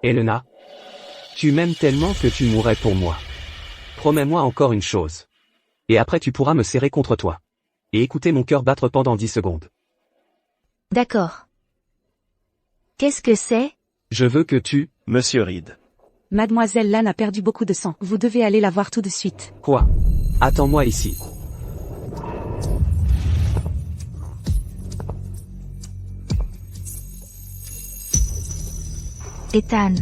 Elena, tu m'aimes tellement que tu mourrais pour moi. Promets-moi encore une chose. Et après tu pourras me serrer contre toi. Et écouter mon cœur battre pendant 10 secondes. D'accord. Qu'est-ce que c'est? Je veux que tu... Monsieur Reed. Mademoiselle Lan a perdu beaucoup de sang. Vous devez aller la voir tout de suite. Quoi? Attends-moi ici. Ethan,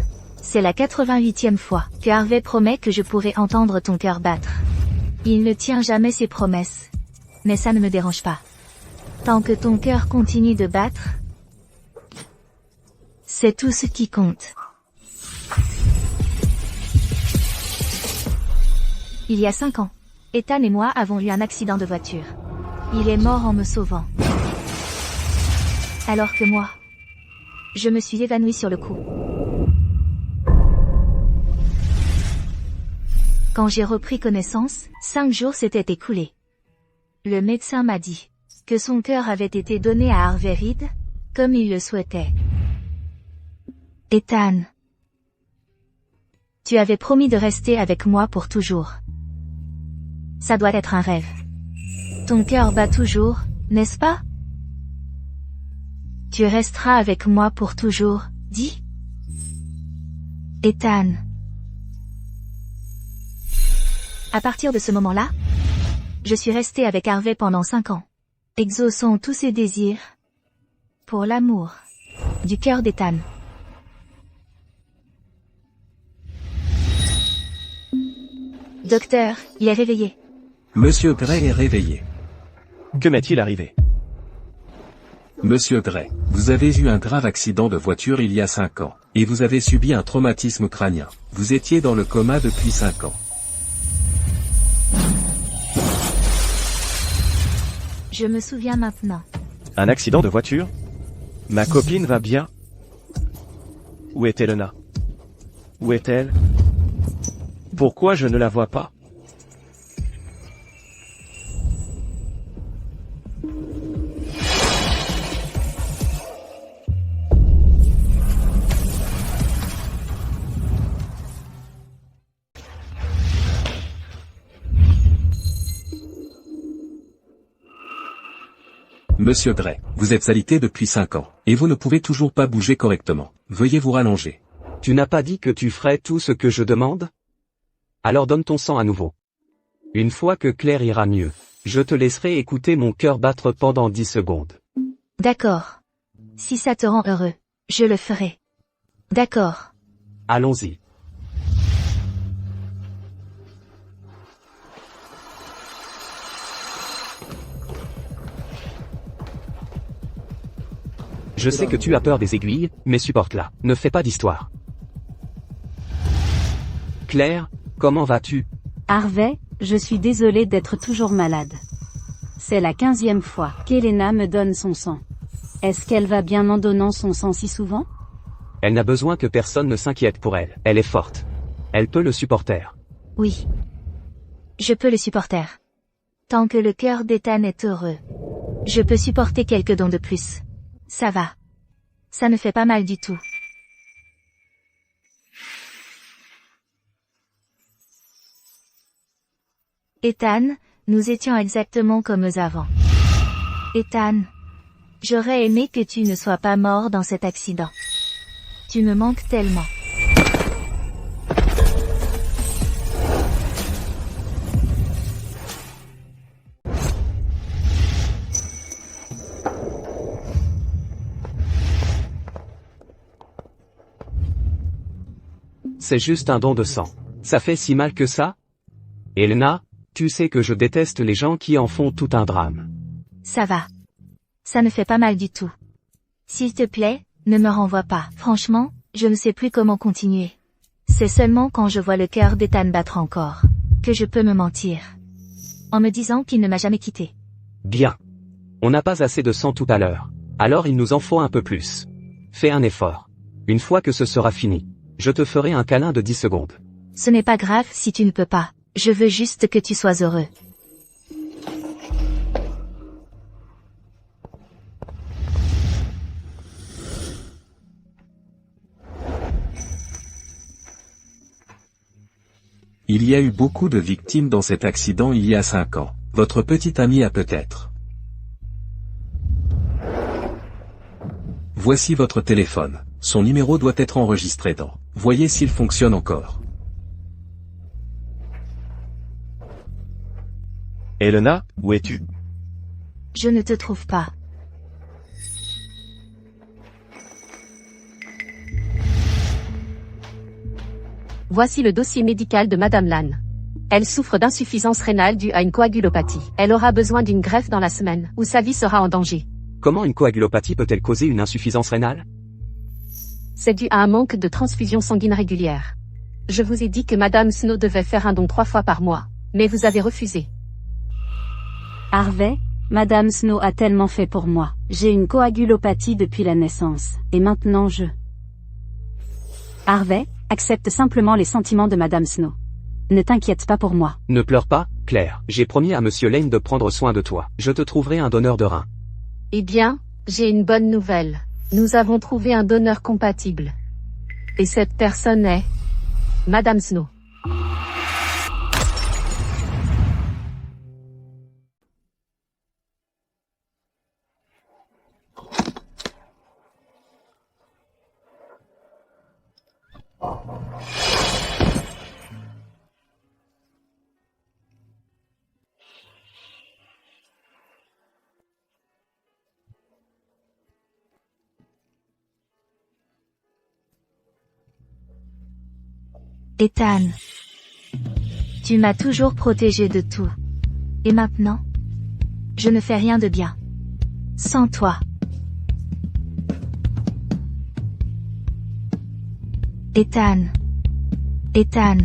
c'est la 88e fois que Harvey promet que je pourrai entendre ton cœur battre. Il ne tient jamais ses promesses. Mais ça ne me dérange pas. Tant que ton cœur continue de battre, c'est tout ce qui compte. Il y a 5 ans, Ethan et moi avons eu un accident de voiture. Il est mort en me sauvant. Alors que moi, je me suis évanouie sur le coup. Quand j'ai repris connaissance, 5 jours s'étaient écoulés. Le médecin m'a dit que son cœur avait été donné à Harvey Reed, comme il le souhaitait. Ethan, tu avais promis de rester avec moi pour toujours. Ça doit être un rêve. Ton cœur bat toujours, n'est-ce pas? Tu resteras avec moi pour toujours, dis? Ethan. À partir de ce moment-là, je suis restée avec Harvey pendant 5 ans, exauçant tous ses désirs, pour l'amour, du cœur d'Ethan. Docteur, il est réveillé. Monsieur Gray est réveillé. Que m'est-il arrivé? Monsieur Gray, vous avez eu un grave accident de voiture il y a 5 ans, et vous avez subi un traumatisme crânien. Vous étiez dans le coma depuis 5 ans. Je me souviens maintenant. Un accident de voiture? Ma copine va bien? Où est Elena? Où est-elle? Pourquoi je ne la vois pas? Monsieur Gray, vous êtes alité depuis 5 ans, et vous ne pouvez toujours pas bouger correctement. Veuillez vous rallonger. Tu n'as pas dit que tu ferais tout ce que je demande? Alors donne ton sang à nouveau. Une fois que Claire ira mieux, je te laisserai écouter mon cœur battre pendant 10 secondes. D'accord. Si ça te rend heureux, je le ferai. D'accord. Allons-y. Je sais que tu as peur des aiguilles, mais supporte-la. Ne fais pas d'histoire. Claire, comment vas-tu? Harvey, je suis désolée d'être toujours malade. C'est la 15e fois qu'Elena me donne son sang. Est-ce qu'elle va bien en donnant son sang si souvent? Elle n'a besoin que personne ne s'inquiète pour elle. Elle est forte. Elle peut le supporter. Oui. Je peux le supporter. Tant que le cœur d'Ethan est heureux, je peux supporter quelques dons de plus. Ça va. Ça ne fait pas mal du tout. Ethan, nous étions exactement comme avant. Ethan, j'aurais aimé que tu ne sois pas mort dans cet accident. Tu me manques tellement. C'est juste un don de sang. Ça fait si mal que ça? Elena, tu sais que je déteste les gens qui en font tout un drame. Ça va. Ça ne fait pas mal du tout. S'il te plaît, ne me renvoie pas. Franchement, je ne sais plus comment continuer. C'est seulement quand je vois le cœur d'Ethan battre encore, que je peux me mentir. En me disant qu'il ne m'a jamais quitté. Bien. On n'a pas assez de sang tout à l'heure. Alors il nous en faut un peu plus. Fais un effort. Une fois que ce sera fini, je te ferai un câlin de 10 secondes. Ce n'est pas grave si tu ne peux pas. Je veux juste que tu sois heureux. Il y a eu beaucoup de victimes dans cet accident il y a 5 ans. Votre petite amie a peut-être. Voici votre téléphone. Son numéro doit être enregistré dans. Voyez s'il fonctionne encore. Elena, où es-tu? Je ne te trouve pas. Voici le dossier médical de Madame Lannes. Elle souffre d'insuffisance rénale due à une coagulopathie. Elle aura besoin d'une greffe dans la semaine, où sa vie sera en danger. Comment une coagulopathie peut-elle causer une insuffisance rénale? C'est dû à un manque de transfusion sanguine régulière. Je vous ai dit que Madame Snow devait faire un don 3 fois par mois, mais vous avez refusé. Harvey, Madame Snow a tellement fait pour moi. J'ai une coagulopathie depuis la naissance, et maintenant je... Harvey, accepte simplement les sentiments de Madame Snow. Ne t'inquiète pas pour moi. Ne pleure pas, Claire. J'ai promis à Monsieur Lane de prendre soin de toi. Je te trouverai un donneur de rein. Eh bien, j'ai une bonne nouvelle. Nous avons trouvé un donneur compatible. Et cette personne est... Madame Snow. Ethan. Tu m'as toujours protégé de tout. Et maintenant? Je ne fais rien de bien. Sans toi. Ethan. Ethan.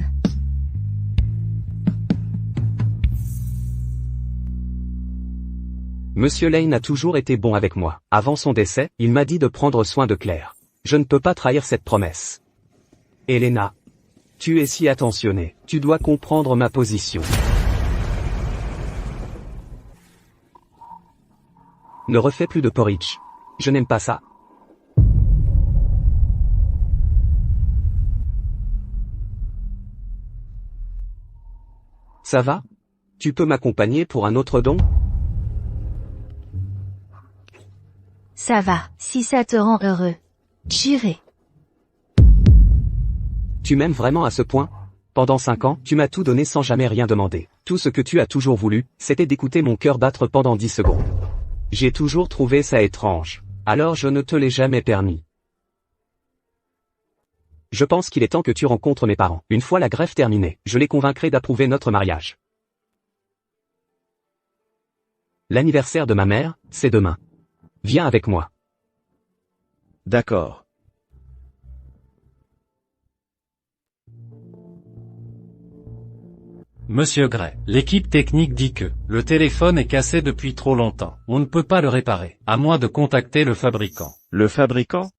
Monsieur Lane a toujours été bon avec moi. Avant son décès, il m'a dit de prendre soin de Claire. Je ne peux pas trahir cette promesse. Elena. Tu es si attentionnée. Tu dois comprendre ma position. Ne refais plus de porridge. Je n'aime pas ça. Ça va? Tu peux m'accompagner pour un autre don? Ça va, si ça te rend heureux. J'irai. Tu m'aimes vraiment à ce point? Pendant 5 ans, tu m'as tout donné sans jamais rien demander. Tout ce que tu as toujours voulu, c'était d'écouter mon cœur battre pendant 10 secondes. J'ai toujours trouvé ça étrange. Alors je ne te l'ai jamais permis. Je pense qu'il est temps que tu rencontres mes parents. Une fois la greffe terminée, je les convaincrai d'approuver notre mariage. L'anniversaire de ma mère, c'est demain. Viens avec moi. D'accord. Monsieur Gray, l'équipe technique dit que le téléphone est cassé depuis trop longtemps. On ne peut pas le réparer, à moins de contacter le fabricant. Le fabricant?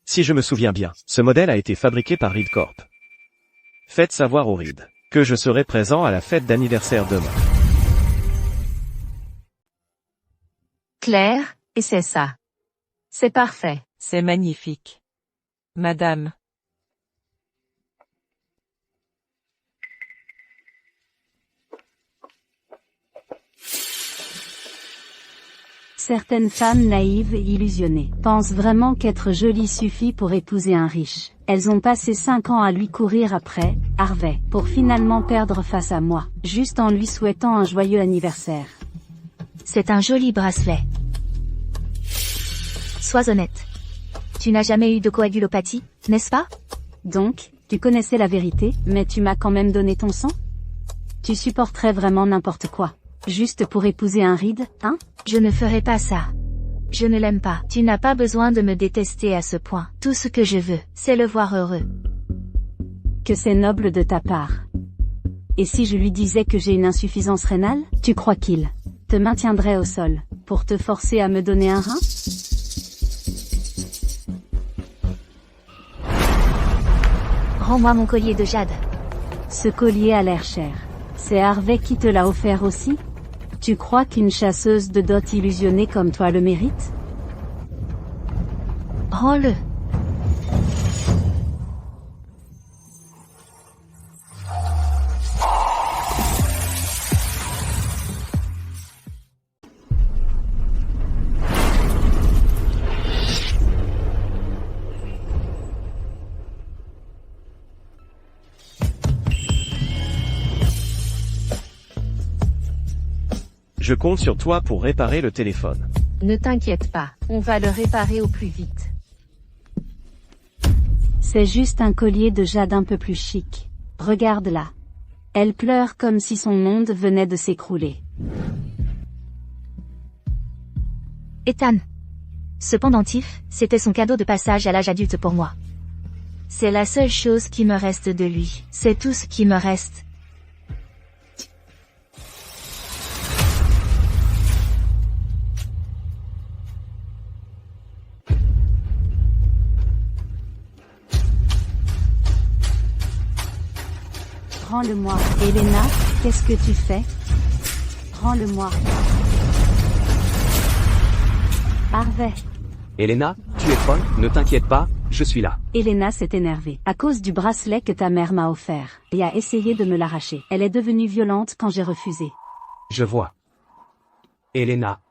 Si je me souviens bien, ce modèle a été fabriqué par Reed Corp. Faites savoir au Reed que je serai présent à la fête d'anniversaire demain. Claire, et c'est ça. C'est parfait. C'est magnifique. Madame. Certaines femmes naïves et illusionnées pensent vraiment qu'être jolie suffit pour épouser un riche. Elles ont passé 5 ans à lui courir après, Harvey, pour finalement perdre face à moi, juste en lui souhaitant un joyeux anniversaire. C'est un joli bracelet. Sois honnête. Tu n'as jamais eu de coagulopathie, n'est-ce pas? Donc, tu connaissais la vérité, mais tu m'as quand même donné ton sang? Tu supporterais vraiment n'importe quoi. Juste pour épouser un Reed, hein? Je ne ferai pas ça. Je ne l'aime pas. Tu n'as pas besoin de me détester à ce point. Tout ce que je veux, c'est le voir heureux. Que c'est noble de ta part. Et si je lui disais que j'ai une insuffisance rénale, tu crois qu'il te maintiendrait au sol, pour te forcer à me donner un rein? Rends-moi mon collier de jade. Ce collier a l'air cher. C'est Harvey qui te l'a offert aussi? Tu crois qu'une chasseuse de dot illusionnée comme toi le mérite? Rends-le. Je compte sur toi pour réparer le téléphone. Ne t'inquiète pas, on va le réparer au plus vite. C'est juste un collier de jade un peu plus chic. Regarde-la. Elle pleure comme si son monde venait de s'écrouler. Ethan. Ce pendentif, c'était son cadeau de passage à l'âge adulte pour moi. C'est la seule chose qui me reste de lui. C'est tout ce qui me reste. Rends-le-moi. Elena, qu'est-ce que tu fais? Rends-le-moi. Harvey. Elena, tu es folle, ne t'inquiète pas, je suis là. Elena s'est énervée à cause du bracelet que ta mère m'a offert et a essayé de me l'arracher. Elle est devenue violente quand j'ai refusé. Je vois. Elena.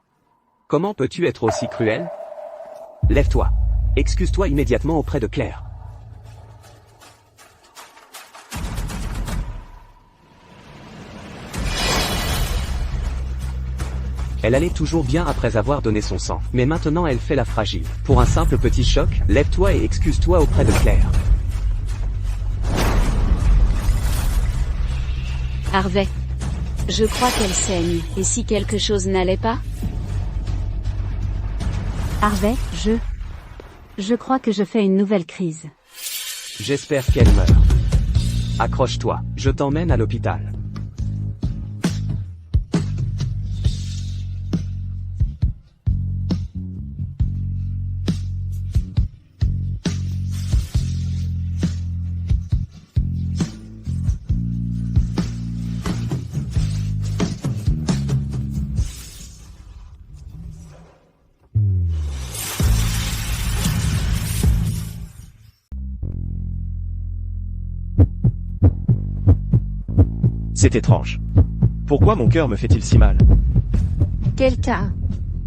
Comment peux-tu être aussi cruelle? Lève-toi. Excuse-toi immédiatement auprès de Claire. Elle allait toujours bien après avoir donné son sang, mais maintenant elle fait la fragile. Pour un simple petit choc, lève-toi et excuse-toi auprès de Claire. Harvey. Je crois qu'elle saigne. Et si quelque chose n'allait pas? Harvey, je crois que je fais une nouvelle crise. J'espère qu'elle meurt. Accroche-toi, je t'emmène à l'hôpital. C'est étrange. Pourquoi mon cœur me fait-il si mal? Quelqu'un.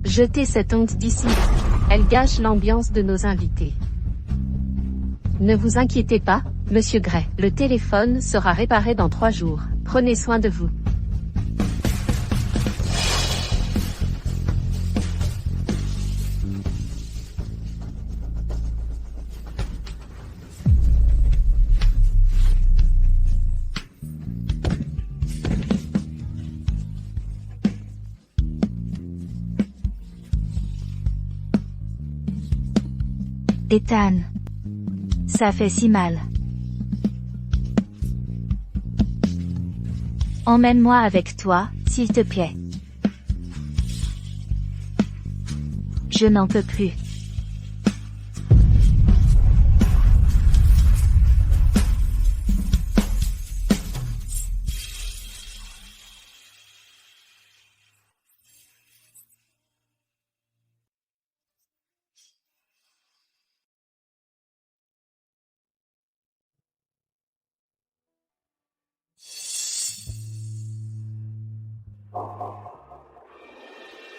Jetez cette honte d'ici. Elle gâche l'ambiance de nos invités. Ne vous inquiétez pas, Monsieur Gray. Le téléphone sera réparé dans 3 jours. Prenez soin de vous. Ethan. Ça fait si mal. Emmène-moi avec toi, s'il te plaît. Je n'en peux plus.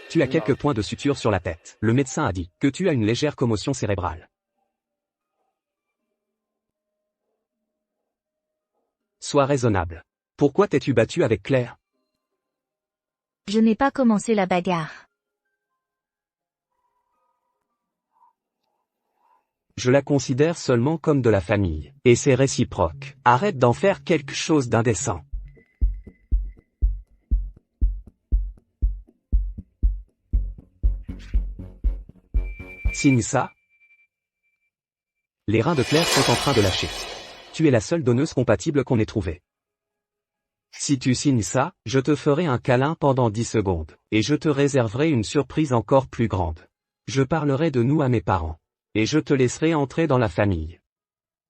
Tu as quelques points de suture sur la tête. Le médecin a dit que tu as une légère commotion cérébrale. Sois raisonnable. Pourquoi t'es-tu battu avec Claire? Je n'ai pas commencé la bagarre. Je la considère seulement comme de la famille. Et c'est réciproque. Arrête d'en faire quelque chose d'indécent. Signe ça. Les reins de Claire sont en train de lâcher. Tu es la seule donneuse compatible qu'on ait trouvée. Si tu signes ça, je te ferai un câlin pendant 10 secondes. Et je te réserverai une surprise encore plus grande. Je parlerai de nous à mes parents. Et je te laisserai entrer dans la famille.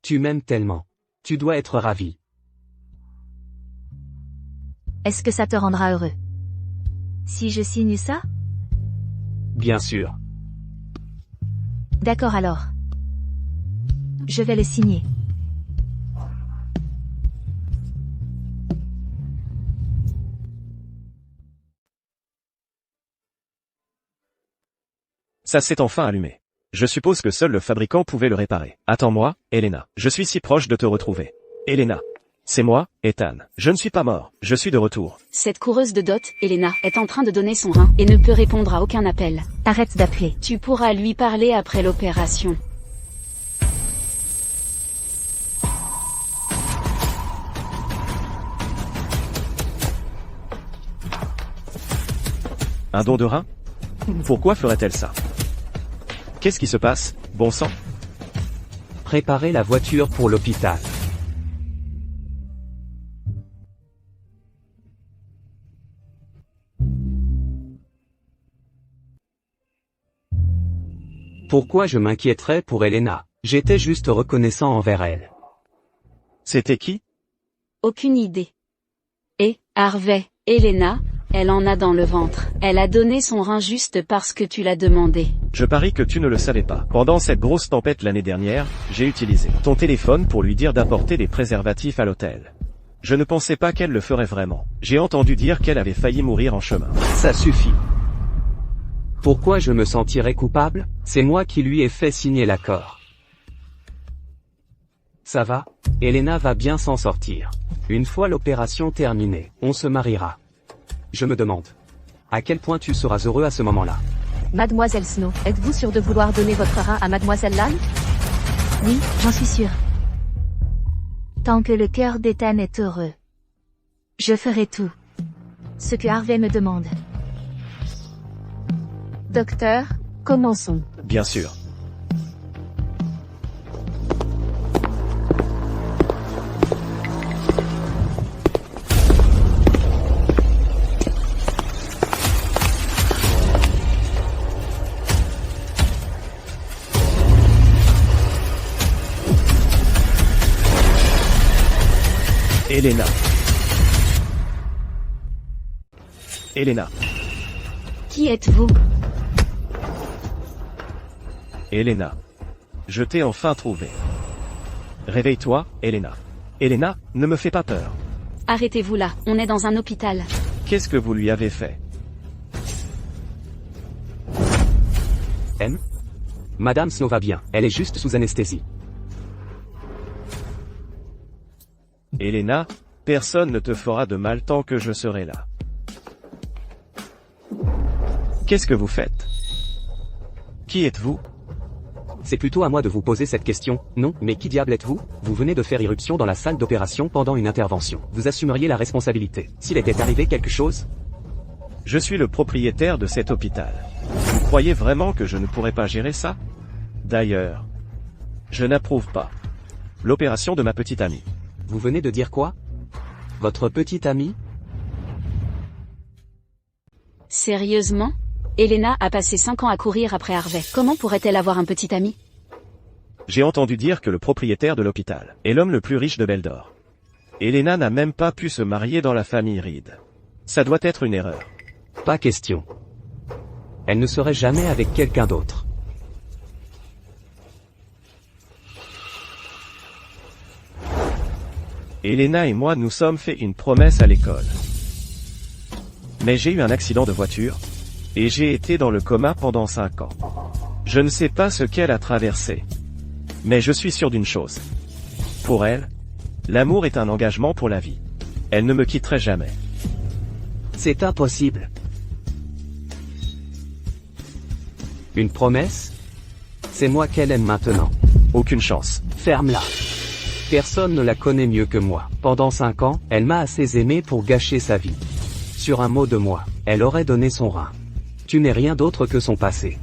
Tu m'aimes tellement. Tu dois être ravi. Est-ce que ça te rendra heureux? Si je signe ça? Bien sûr. D'accord alors. Je vais le signer. Ça s'est enfin allumé. Je suppose que seul le fabricant pouvait le réparer. Attends-moi, Elena. Je suis si proche de te retrouver. Elena. C'est moi, Ethan. Je ne suis pas mort. Je suis de retour. Cette coureuse de dot, Elena, est en train de donner son rein et ne peut répondre à aucun appel. Arrête d'appeler. Tu pourras lui parler après l'opération. Un don de rein? Pourquoi ferait-elle ça? Qu'est-ce qui se passe, bon sang? Préparez la voiture pour l'hôpital. Pourquoi je m'inquiéterais pour Elena? J'étais juste reconnaissant envers elle. C'était qui? Aucune idée. Et, Harvey, Elena, elle en a dans le ventre. Elle a donné son rein juste parce que tu l'as demandé. Je parie que tu ne le savais pas. Pendant cette grosse tempête l'année dernière, j'ai utilisé ton téléphone pour lui dire d'apporter des préservatifs à l'hôtel. Je ne pensais pas qu'elle le ferait vraiment. J'ai entendu dire qu'elle avait failli mourir en chemin. Ça suffit. Pourquoi je me sentirais coupable? C'est moi qui lui ai fait signer l'accord. Ça va? Elena va bien s'en sortir. Une fois l'opération terminée, on se mariera. Je me demande. À quel point tu seras heureux à ce moment-là? Mademoiselle Snow, êtes-vous sûre de vouloir donner votre rein à Mademoiselle Lane? Oui, j'en suis sûre. Tant que le cœur d'Ethan est heureux. Je ferai tout. Ce que Harvey me demande. Docteur, commençons. Bien sûr. Elena. Elena. Qui êtes-vous? Elena. Je t'ai enfin trouvé. Réveille-toi, Elena. Elena, ne me fais pas peur. Arrêtez-vous là, on est dans un hôpital. Qu'est-ce que vous lui avez fait? M. Madame Snow va bien, elle est juste sous anesthésie. Elena, personne ne te fera de mal tant que je serai là. Qu'est-ce que vous faites? Qui êtes-vous? C'est plutôt à moi de vous poser cette question, non, mais qui diable êtes-vous? Vous venez de faire irruption dans la salle d'opération pendant une intervention. Vous assumeriez la responsabilité, s'il était arrivé quelque chose? Je suis le propriétaire de cet hôpital. Vous croyez vraiment que je ne pourrais pas gérer ça? D'ailleurs, je n'approuve pas l'opération de ma petite amie. Vous venez de dire quoi? Votre petite amie? Sérieusement? Elena a passé 5 ans à courir après Harvey. Comment pourrait-elle avoir un petit ami? J'ai entendu dire que le propriétaire de l'hôpital est l'homme le plus riche de Beldor. Elena n'a même pas pu se marier dans la famille Reed. Ça doit être une erreur. Pas question. Elle ne serait jamais avec quelqu'un d'autre. Elena et moi nous sommes fait une promesse à l'école. Mais j'ai eu un accident de voiture, et j'ai été dans le coma pendant 5 ans. Je ne sais pas ce qu'elle a traversé. Mais je suis sûr d'une chose. Pour elle, l'amour est un engagement pour la vie. Elle ne me quitterait jamais. C'est impossible. Une promesse? C'est moi qu'elle aime maintenant. Aucune chance. Ferme-la. Personne ne la connaît mieux que moi. Pendant 5 ans, elle m'a assez aimé pour gâcher sa vie. Sur un mot de moi, elle aurait donné son rein. Tu n'es rien d'autre que son passé.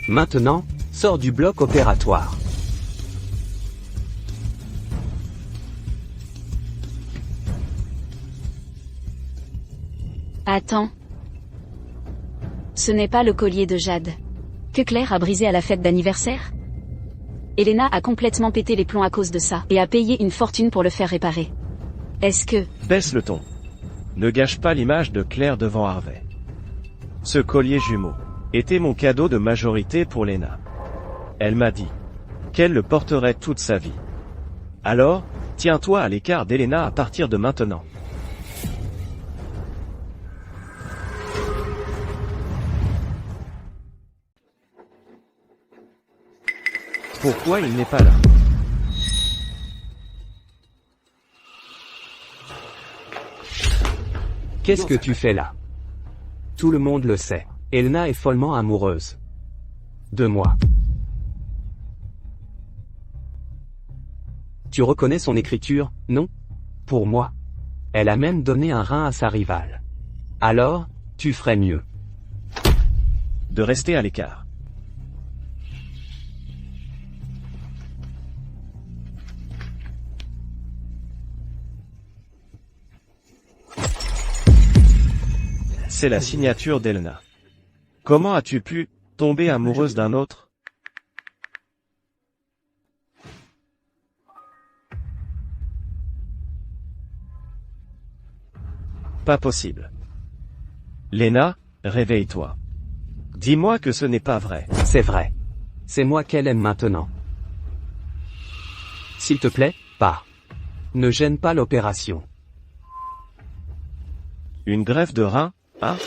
Maintenant, sors du bloc opératoire. Attends. Ce n'est pas le collier de Jade. Que Claire a brisé à la fête d'anniversaire? Elena a complètement pété les plombs à cause de ça, et a payé une fortune pour le faire réparer. Est-ce que... Baisse le ton. Ne gâche pas l'image de Claire devant Harvey. Ce collier jumeau était mon cadeau de majorité pour Lena. Elle m'a dit qu'elle le porterait toute sa vie. Alors, tiens-toi à l'écart d'Elena à partir de maintenant. Pourquoi il n'est pas là? Qu'est-ce que tu fais là? Tout le monde le sait. Elena est follement amoureuse de moi. Tu reconnais son écriture, non? Pour moi. Elle a même donné un rein à sa rivale. Alors, tu ferais mieux de rester à l'écart. C'est la signature d'Elena. Comment as-tu pu tomber amoureuse d'un autre? Pas possible. Lena, réveille-toi. Dis-moi que ce n'est pas vrai. C'est vrai. C'est moi qu'elle aime maintenant. S'il te plaît, pars. Ne gêne pas l'opération. Une greffe de rein, hein?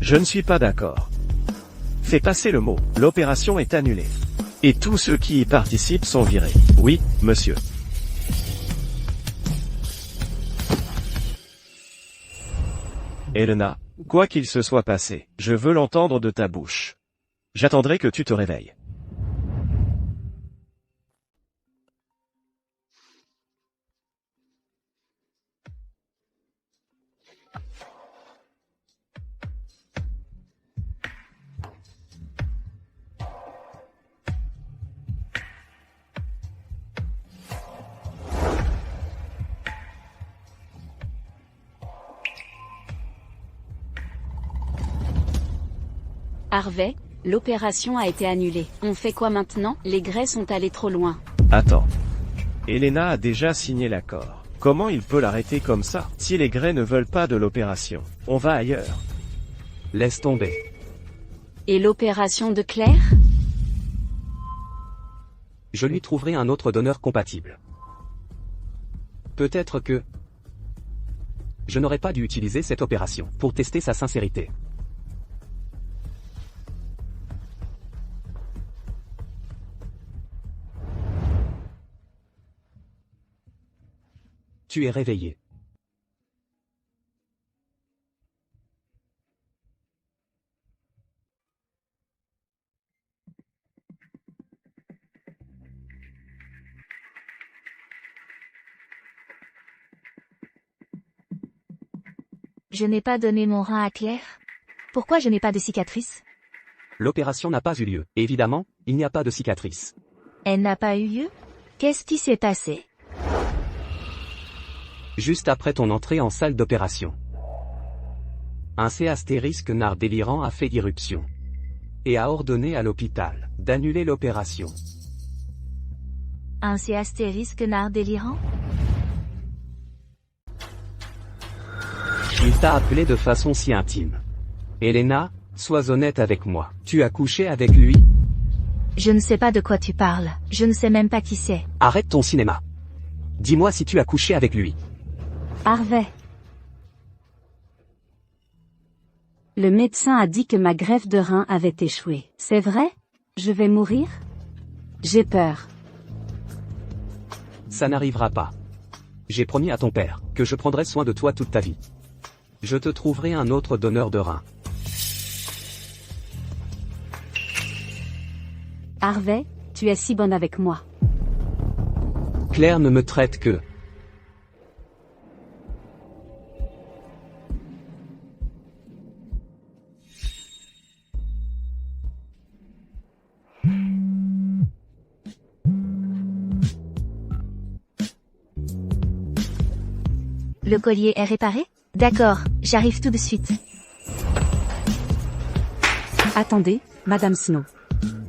Je ne suis pas d'accord. Fais passer le mot. L'opération est annulée. Et tous ceux qui y participent sont virés. Oui, monsieur. Elena, quoi qu'il se soit passé, je veux l'entendre de ta bouche. J'attendrai que tu te réveilles. Harvey, l'opération a été annulée. On fait quoi maintenant? Les grès sont allés trop loin. Attends. Elena a déjà signé l'accord. Comment il peut l'arrêter comme ça? Si les grès ne veulent pas de l'opération, on va ailleurs. Laisse tomber. Et l'opération de Claire? Je lui trouverai un autre donneur compatible. Peut-être que je n'aurais pas dû utiliser cette opération pour tester sa sincérité. Tu es réveillé. Je n'ai pas donné mon rein à Claire? Pourquoi je n'ai pas de cicatrice? L'opération n'a pas eu lieu. Évidemment, il n'y a pas de cicatrice. Elle n'a pas eu lieu? Qu'est-ce qui s'est passé? Juste après ton entrée en salle d'opération. Un C***nard délirant a fait irruption. Et a ordonné à l'hôpital d'annuler l'opération. Un C***nard délirant? Il t'a appelé de façon si intime. Elena, sois honnête avec moi. Tu as couché avec lui? Je ne sais pas de quoi tu parles. Je ne sais même pas qui c'est. Arrête ton cinéma. Dis-moi si tu as couché avec lui. Harvey. Le médecin a dit que ma greffe de rein avait échoué. C'est vrai? Je vais mourir? J'ai peur. Ça n'arrivera pas. J'ai promis à ton père que je prendrai soin de toi toute ta vie. Je te trouverai un autre donneur de rein. Harvey, tu es si bonne avec moi. Claire ne me traite que... Le collier est réparé? D'accord, j'arrive tout de suite. Attendez, Madame Snow.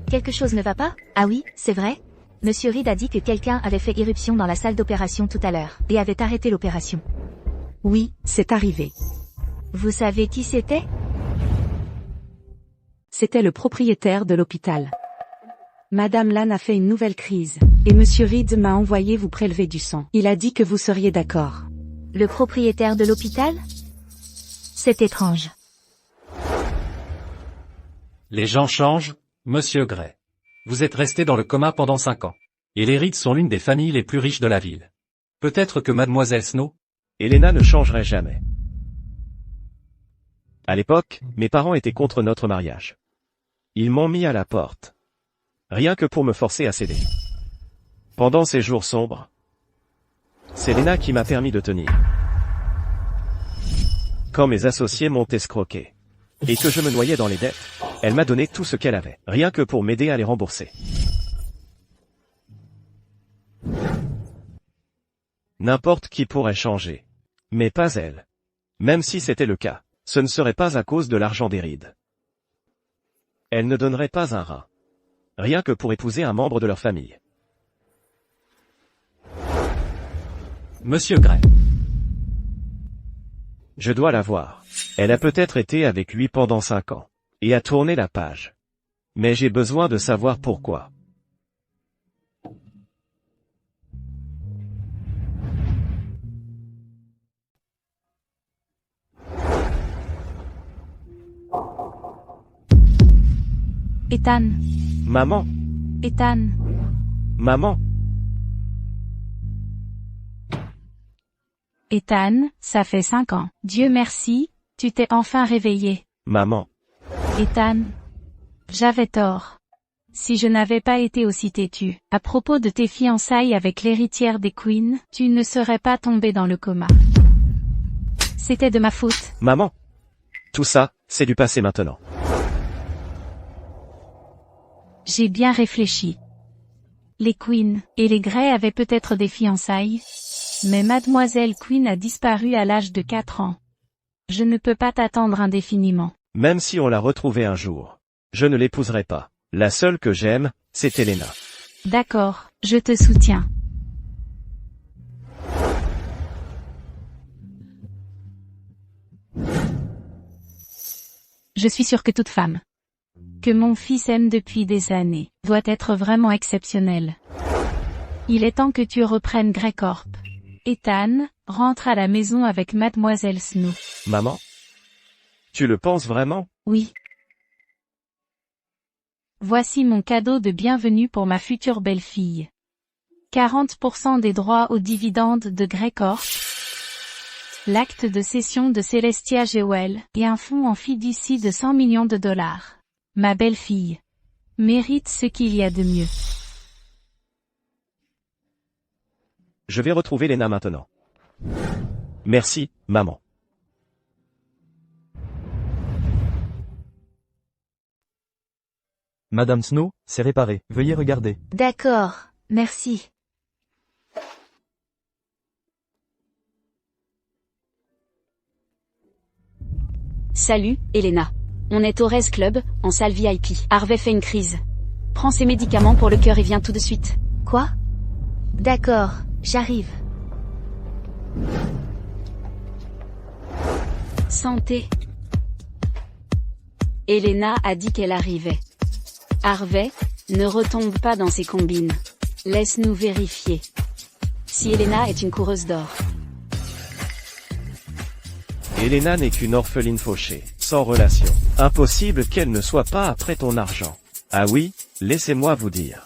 Quelque chose ne va pas? Ah oui, c'est vrai? Monsieur Reed a dit que quelqu'un avait fait irruption dans la salle d'opération tout à l'heure, et avait arrêté l'opération. Oui, c'est arrivé. Vous savez qui c'était? C'était le propriétaire de l'hôpital. Madame Lan a fait une nouvelle crise, et Monsieur Reed m'a envoyé vous prélever du sang. Il a dit que vous seriez d'accord. Le propriétaire de l'hôpital? C'est étrange. Les gens changent, Monsieur Gray. Vous êtes resté dans le coma pendant 5 ans. Et les Reed sont l'une des familles les plus riches de la ville. Peut-être que Mademoiselle Snow? Elena ne changerait jamais. À l'époque, mes parents étaient contre notre mariage. Ils m'ont mis à la porte. Rien que pour me forcer à céder. Pendant ces jours sombres, c'est Lena qui m'a permis de tenir. Quand mes associés m'ont escroqué, et que je me noyais dans les dettes, elle m'a donné tout ce qu'elle avait, rien que pour m'aider à les rembourser. N'importe qui pourrait changer. Mais pas elle. Même si c'était le cas, ce ne serait pas à cause de l'argent des Reed. Elle ne donnerait pas un rein. Rien que pour épouser un membre de leur famille. Monsieur Gray. Je dois la voir. Elle a peut-être été avec lui pendant 5 ans. Et a tourné la page. Mais j'ai besoin de savoir pourquoi. Ethan. Maman, Ethan. maman, Ethan, ça fait 5 ans. Dieu merci, tu t'es enfin réveillé. maman. Ethan. J'avais tort. Si je n'avais pas été aussi têtu, à propos de tes fiançailles avec l'héritière des Queens, tu ne serais pas tombé dans le coma. C'était de ma faute. Maman. Tout ça, c'est du passé maintenant. J'ai bien réfléchi. Les Queens et les Gray avaient peut-être des fiançailles, mais Mademoiselle Queen a disparu à l'âge de 4 ans. Je ne peux pas t'attendre indéfiniment. Même si on la retrouvait un jour, je ne l'épouserai pas. La seule que j'aime, c'est Elena. D'accord, je te soutiens. Je suis sûre que toute femme que mon fils aime depuis des années doit être vraiment exceptionnelle. Il est temps que tu reprennes Grey Corp. Ethan, rentre à la maison avec Mademoiselle Snow. Maman? Tu le penses vraiment? Oui. Voici mon cadeau de bienvenue pour ma future belle-fille. 40% des droits aux dividendes de Grey Corp, l'acte de cession de Celestia Jewel et un fonds en fiducie de 100 millions de dollars. Ma belle-fille mérite ce qu'il y a de mieux. Je vais retrouver Lena maintenant. Merci, maman. Madame Snow, c'est réparé. Veuillez regarder. D'accord, merci. Salut, Elena. On est au Race Club, en salle VIP. Harvey fait une crise. Prends ses médicaments pour le cœur et viens tout de suite. Quoi? D'accord, j'arrive. Santé. Elena a dit qu'elle arrivait. Harvey, ne retombe pas dans ses combines. Laisse-nous vérifier. Si Elena est une coureuse d'or. Elena n'est qu'une orpheline fauchée, sans relation. Impossible qu'elle ne soit pas après ton argent. Ah oui, laissez-moi vous dire.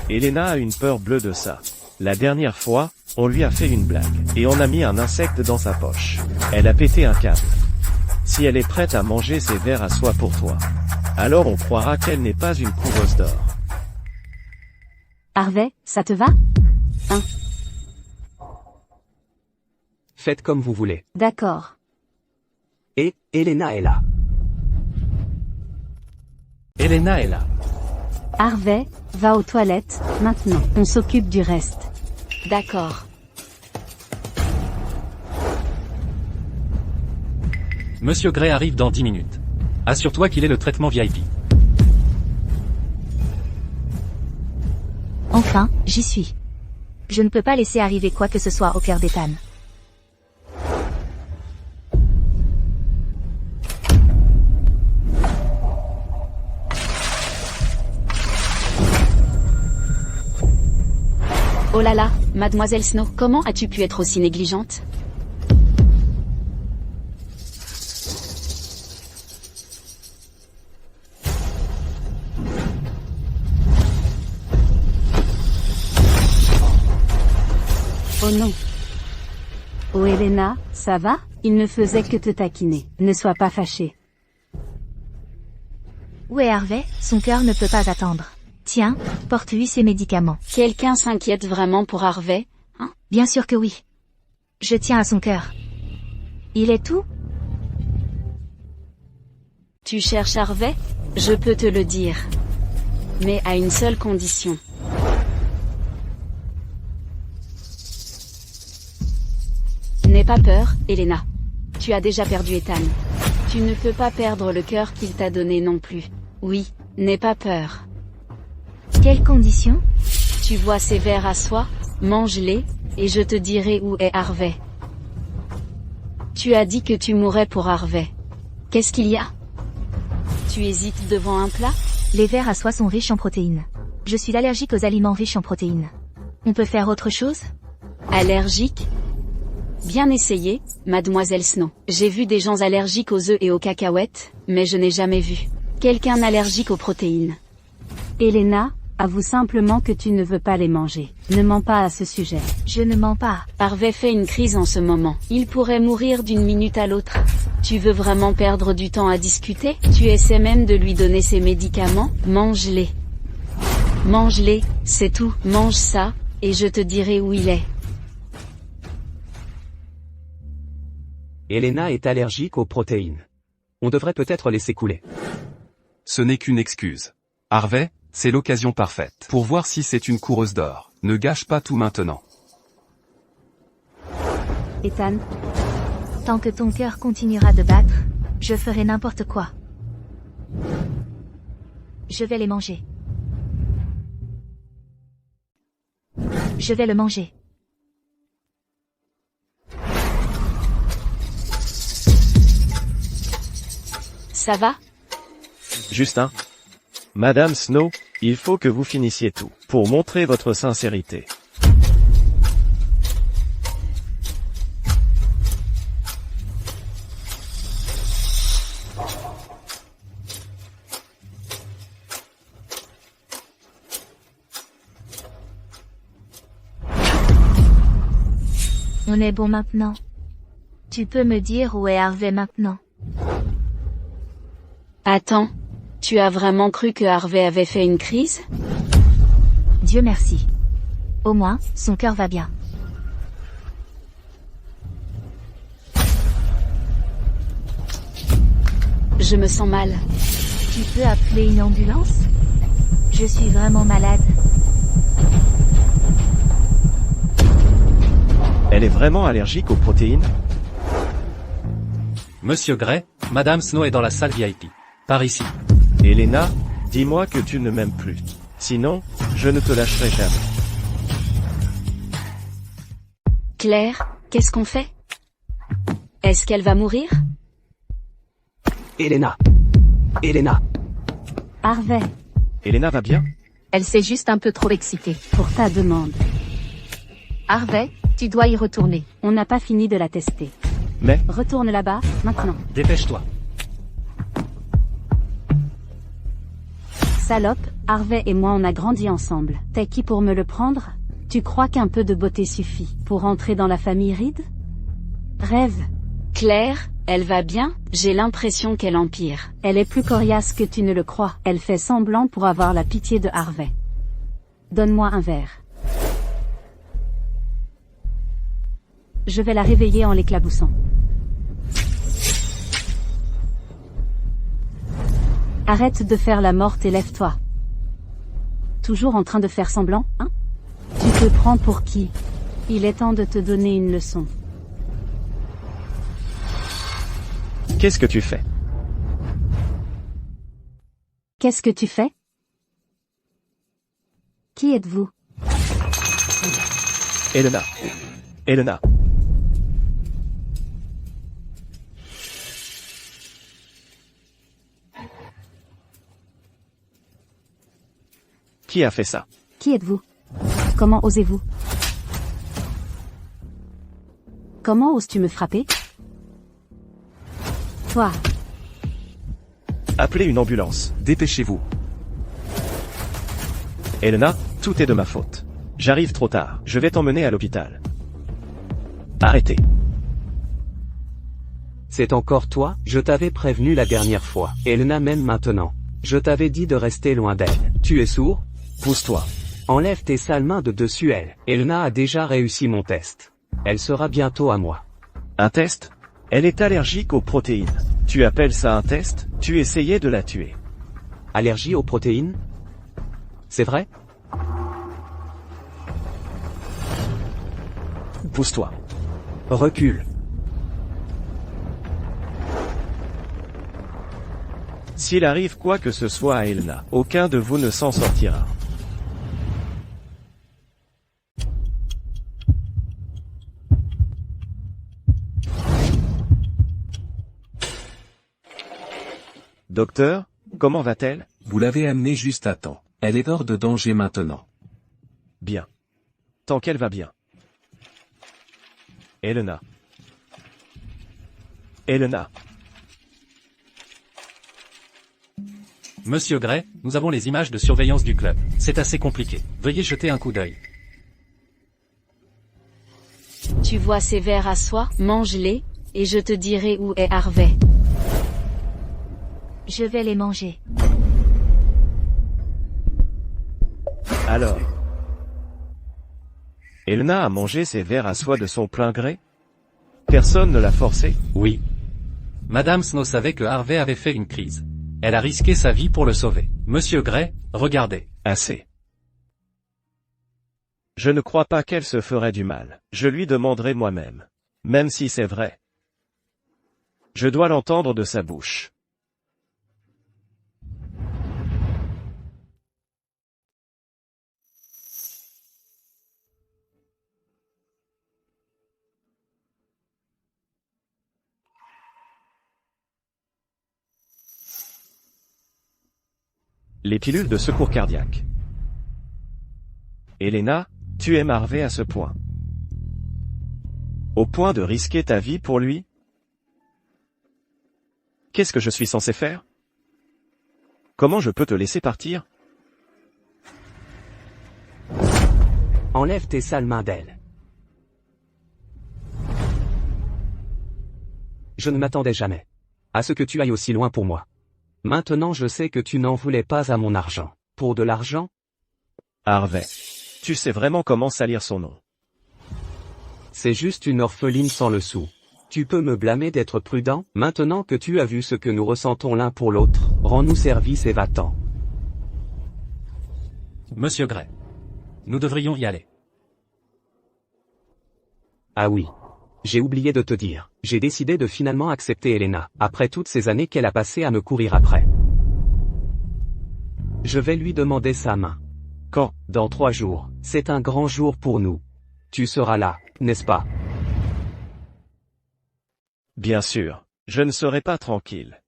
Elena a une peur bleue de ça. La dernière fois, on lui a fait une blague, et on a mis un insecte dans sa poche. Elle a pété un câble. Si elle est prête à manger ses vers à soie pour toi, alors on croira qu'elle n'est pas une coureuse d'or. Harvey, ça te va? Hein? Faites comme vous voulez. D'accord. Et, Elena est là. Elena est là. Harvey, va aux toilettes, maintenant. On s'occupe du reste. D'accord. Monsieur Gray arrive dans 10 minutes. Assure-toi qu'il ait le traitement VIP. Enfin, j'y suis. Je ne peux pas laisser arriver quoi que ce soit au cœur d'Ethan. Oh là là, Mademoiselle Snow, comment as-tu pu être aussi négligente? Oh non. Oh Elena, ça va? Il ne faisait que te taquiner. Ne sois pas fâchée. Où est Harvey? Son cœur ne peut pas attendre. Tiens, porte-lui ses médicaments. Quelqu'un s'inquiète vraiment pour Harvey, hein? Bien sûr que oui. Je tiens à son cœur. Il est tout? Tu cherches Harvey? Je peux te le dire. Mais à une seule condition. N'aie pas peur, Elena. Tu as déjà perdu Ethan. Tu ne peux pas perdre le cœur qu'il t'a donné non plus. Oui, n'aie pas peur. Quelles conditions? Tu vois ces verres à soie? Mange-les, et je te dirai où est Harvey. Tu as dit que tu mourrais pour Harvey. Qu'est-ce qu'il y a? Tu hésites devant un plat? Les vers à soie sont riches en protéines. Je suis allergique aux aliments riches en protéines. On peut faire autre chose? Allergique? Bien essayé, mademoiselle Snow. J'ai vu des gens allergiques aux œufs et aux cacahuètes, mais je n'ai jamais vu quelqu'un allergique aux protéines. Elena, avoue simplement que tu ne veux pas les manger. Ne mens pas à ce sujet. Je ne mens pas. Harvey fait une crise en ce moment. Il pourrait mourir d'une minute à l'autre. Tu veux vraiment perdre du temps à discuter? Tu essaies même de lui donner ses médicaments? Mange-les. Mange-les, c'est tout. Mange ça, et je te dirai où il est. Elena est allergique aux protéines. On devrait peut-être laisser couler. Ce n'est qu'une excuse. Harvey, c'est l'occasion parfaite pour voir si c'est une coureuse d'or. Ne gâche pas tout maintenant. Ethan, Tant que ton cœur continuera de battre, je ferai n'importe quoi. Je vais les manger. Je vais le manger. Ça va? Justin. Madame Snow, il faut que vous finissiez tout, pour montrer votre sincérité. On est bon maintenant. Tu peux me dire où est Harvey maintenant? Attends. Tu as vraiment cru que Harvey avait fait une crise? Dieu merci. Au moins, son cœur va bien. Je me sens mal. Tu peux appeler une ambulance? Je suis vraiment malade. Elle est vraiment allergique aux protéines? Monsieur Gray, Madame Snow est dans la salle VIP. Par ici. Elena, dis-moi que tu ne m'aimes plus. Sinon, je ne te lâcherai jamais. Claire, qu'est-ce qu'on fait? Est-ce qu'elle va mourir? Elena. Elena. Harvey, Elena va bien? Elle s'est juste un peu trop excitée. pour ta demande. Harvey, tu dois y retourner. On n'a pas fini de la tester. Mais, Retourne là-bas, maintenant. Dépêche-toi. Salope, Harvey et moi on a grandi ensemble. T'es qui pour me le prendre? Tu crois qu'un peu de beauté suffit pour entrer dans la famille Reed? Rêve. Claire, elle va bien? J'ai l'impression qu'elle empire. Elle est plus coriace que tu ne le crois. Elle fait semblant pour avoir la pitié de Harvey. Donne-moi un verre. Je vais la réveiller en l'éclaboussant. Arrête de faire la morte et lève-toi. Toujours en train de faire semblant, hein? Tu te prends pour qui? Il est temps de te donner une leçon. qu'est-ce que tu fais? Qu'est-ce que tu fais? Qui êtes-vous? Elena. Elena. Qui a fait ça? Qui êtes-vous? Comment osez-vous? Comment oses-tu me frapper? Toi. Appelez une ambulance. Dépêchez-vous. Elena, tout est de ma faute. J'arrive trop tard. Je vais t'emmener à l'hôpital. Arrêtez. C'est encore toi, je t'avais prévenu la dernière fois. Elena même maintenant. Je t'avais dit de rester loin d'elle. Tu es sourd? Pousse-toi. Enlève tes sales mains de dessus elle. Elena a déjà réussi mon test. Elle sera bientôt à moi. Un test? Elle est allergique aux protéines. Tu appelles ça un test? Tu essayais de la tuer. Allergie aux protéines? C'est vrai? Pousse-toi. Recule. S'il arrive quoi que ce soit à Elena, aucun de vous ne s'en sortira. Docteur, comment va-t-elle? Vous l'avez amenée juste à temps. Elle est hors de danger maintenant. Bien. Tant qu'elle va bien. Elena. Elena. Monsieur Gray, nous avons les images de surveillance du club. C'est assez compliqué. Veuillez jeter un coup d'œil. Tu vois ces verres à soie? Mange-les, et je te dirai où est Harvey. Je vais les manger. Alors. Elena a mangé ses verres à soie de son plein gré? Personne ne l'a forcé? Oui. Madame Snow savait que Harvey avait fait une crise. Elle a risqué sa vie pour le sauver. Monsieur Gray, regardez. Assez. Je ne crois pas qu'elle se ferait du mal. Je lui demanderai moi-même. Même si c'est vrai. Je dois l'entendre de sa bouche. Les pilules de secours cardiaque. Elena, tu aimes Harvey à ce point. Au point de risquer ta vie pour lui? Qu'est-ce que je suis censé faire? Comment je peux te laisser partir? Enlève tes sales mains d'elle. Je ne m'attendais jamais à ce que tu ailles aussi loin pour moi. Maintenant je sais que tu n'en voulais pas à mon argent. Pour de l'argent? Harvey. Tu sais vraiment comment salir son nom. C'est juste une orpheline sans le sou. Tu peux me blâmer d'être prudent? Maintenant que tu as vu ce que nous ressentons l'un pour l'autre, rends-nous service et va-t'en. Monsieur Gray. Nous devrions y aller. Ah oui. J'ai oublié de te dire, j'ai décidé de finalement accepter Elena, après toutes ces années qu'elle a passées à me courir après. Je vais lui demander sa main. Quand? Dans 3 jours. C'est un grand jour pour nous. Tu seras là, n'est-ce pas? Bien sûr. Je ne serai pas tranquille.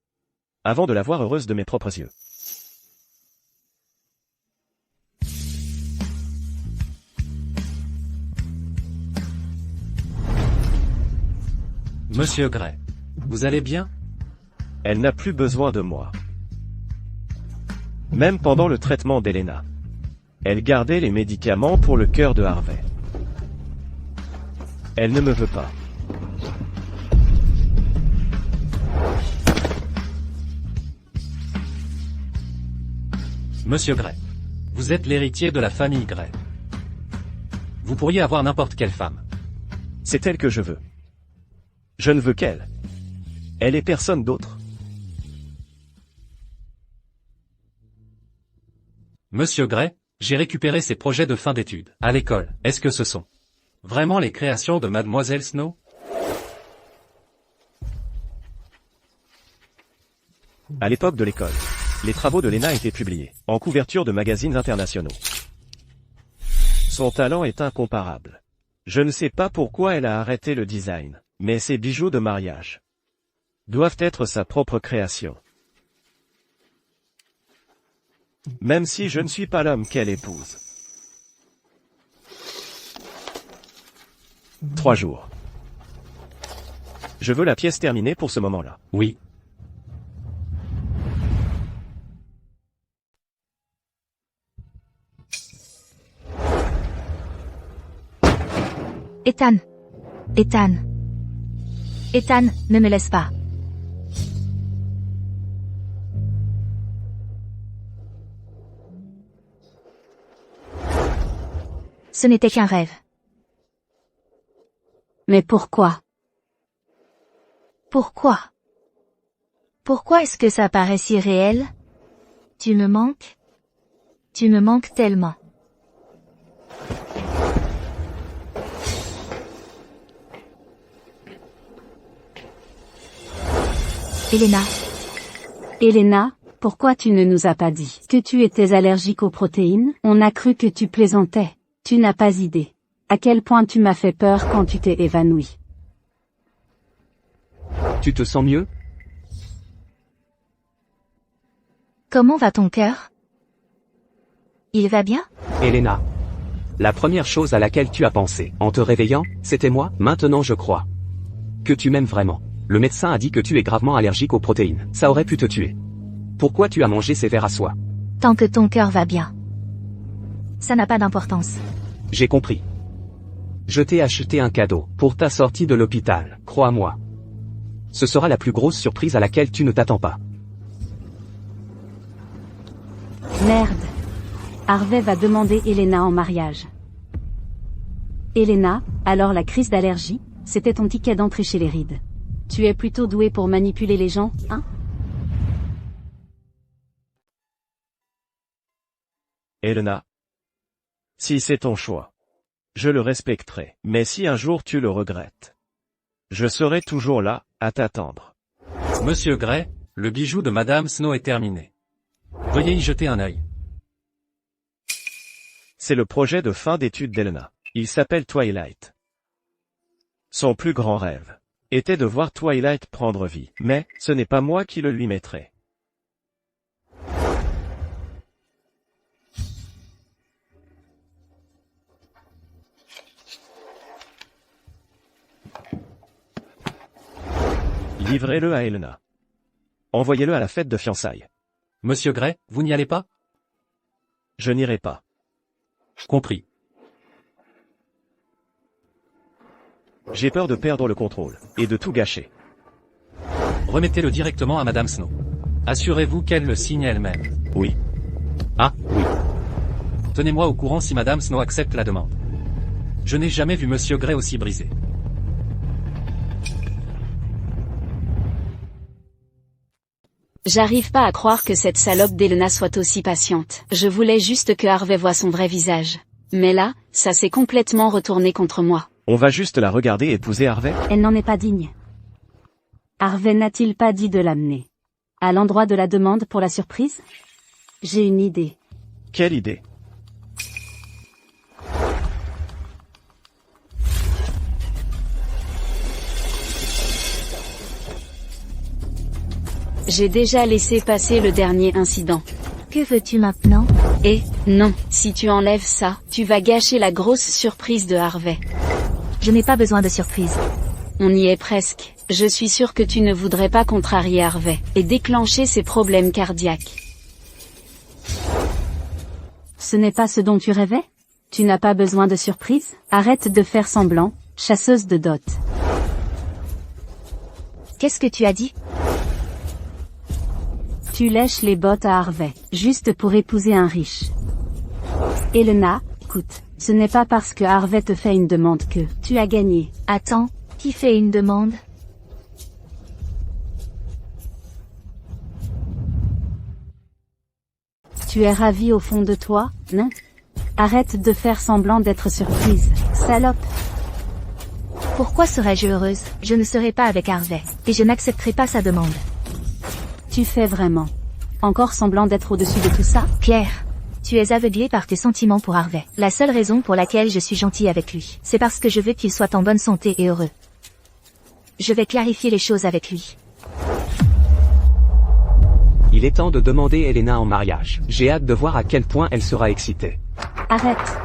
Avant de la voir heureuse de mes propres yeux. Monsieur Gray. Vous allez bien? Elle n'a plus besoin de moi. Même pendant le traitement d'Elena. Elle gardait les médicaments pour le cœur de Harvey. Elle ne me veut pas. Monsieur Gray. Vous êtes l'héritier de la famille Gray. Vous pourriez avoir n'importe quelle femme. C'est elle que je veux. Je ne veux qu'elle. Elle est personne d'autre. Monsieur Gray, j'ai récupéré ses projets de fin d'études. À l'école, est-ce que ce sont vraiment les créations de Mademoiselle Snow? À l'époque de l'école, les travaux de Lena étaient publiés, en couverture de magazines internationaux. Son talent est incomparable. Je ne sais pas pourquoi elle a arrêté le design, mais ses bijoux de mariage doivent être sa propre création. Même si je ne suis pas l'homme qu'elle épouse. 3 jours. Je veux la pièce terminée pour ce moment-là. Oui. Ethan. Ethan. Ethan, ne me laisse pas. Ce n'était qu'un rêve. Mais pourquoi? Pourquoi? Pourquoi est-ce que ça paraît si réel? Tu me manques? Tu me manques tellement. Elena. Elena, pourquoi tu ne nous as pas dit que tu étais allergique aux protéines? On a cru que tu plaisantais. Tu n'as pas idée. À quel point tu m'as fait peur quand tu t'es évanouie. Tu te sens mieux? Comment va ton cœur? Il va bien? Elena. La première chose à laquelle tu as pensé, en te réveillant, c'était moi. Maintenant je crois que tu m'aimes vraiment. Le médecin a dit que tu es gravement allergique aux protéines. Ça aurait pu te tuer. Pourquoi tu as mangé ces vers à soie? Tant que ton cœur va bien. Ça n'a pas d'importance. J'ai compris. Je t'ai acheté un cadeau pour ta sortie de l'hôpital, crois-moi. Ce sera la plus grosse surprise à laquelle tu ne t'attends pas. Merde. Harvey va demander Elena en mariage. Elena, alors la crise d'allergie, c'était ton ticket d'entrée chez les Reed. Tu es plutôt douée pour manipuler les gens, hein? Elena. Si c'est ton choix, je le respecterai. Mais si un jour tu le regrettes, je serai toujours là, à t'attendre. Monsieur Gray, le bijou de Madame Snow est terminé. Veuillez y jeter un œil. C'est le projet de fin d'études d'Elena. Il s'appelle Twilight. Son plus grand rêve était de voir Twilight prendre vie, mais ce n'est pas moi qui le lui mettrai. Livrez-le à Elena. Envoyez-le à la fête de fiançailles. Monsieur Gray, vous n'y allez pas? Je n'irai pas. Compris. J'ai peur de perdre le contrôle, et de tout gâcher. Remettez-le directement à Madame Snow. Assurez-vous qu'elle le signe elle-même. Oui. Ah, oui. Tenez-moi au courant si Madame Snow accepte la demande. Je n'ai jamais vu Monsieur Gray aussi brisé. J'arrive pas à croire que cette salope d'Elena soit aussi patiente. Je voulais juste que Harvey voie son vrai visage. Mais là, ça s'est complètement retourné contre moi. On va juste la regarder épouser Harvey? Elle n'en est pas digne. Harvey n'a-t-il pas dit de l'amener à l'endroit de la demande pour la surprise? J'ai une idée. Quelle idée? J'ai déjà laissé passer le dernier incident. Que veux-tu maintenant? Et, non, si tu enlèves ça, tu vas gâcher la grosse surprise de Harvey. Je n'ai pas besoin de surprise. On y est presque. Je suis sûre que tu ne voudrais pas contrarier Harvey, et déclencher ses problèmes cardiaques. Ce n'est pas ce dont tu rêvais? Tu n'as pas besoin de surprise? Arrête de faire semblant, chasseuse de dot. Qu'est-ce que tu as dit? Tu lèches les bottes à Harvey, juste pour épouser un riche. Elena, écoute, ce n'est pas parce que Harvey te fait une demande que tu as gagné. Attends, qui fait une demande? Tu es ravie au fond de toi, non? Arrête de faire semblant d'être surprise, salope. Pourquoi serais-je heureuse? Je ne serai pas avec Harvey, et je n'accepterai pas sa demande. Tu fais vraiment encore semblant d'être au-dessus de tout ça? Pierre, tu es aveuglé par tes sentiments pour Harvey. La seule raison pour laquelle je suis gentille avec lui, c'est parce que je veux qu'il soit en bonne santé et heureux. Je vais clarifier les choses avec lui. Il est temps de demander Elena en mariage. J'ai hâte de voir à quel point elle sera excitée. Arrête.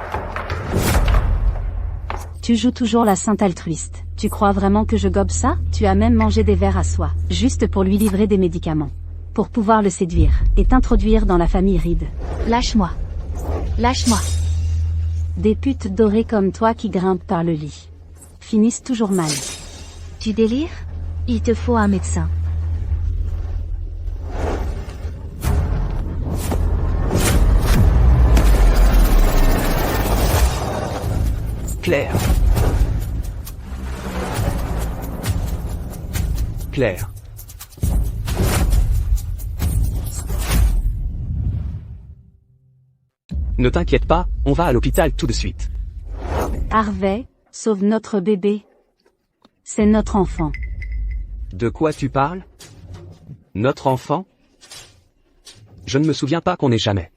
Tu joues toujours la sainte altruiste. Tu crois vraiment que je gobe ça? Tu as même mangé des vers à soie, juste pour lui livrer des médicaments. Pour pouvoir le séduire, et t'introduire dans la famille Reed. Lâche-moi. Lâche-moi. Des putes dorées comme toi qui grimpent par le lit. finissent toujours mal. Tu délires? Il te faut un médecin. Claire. Claire. Ne t'inquiète pas, on va à l'hôpital tout de suite. Harvey, sauve notre bébé. C'est notre enfant. De quoi tu parles? Notre enfant? Je ne me souviens pas qu'on ait jamais.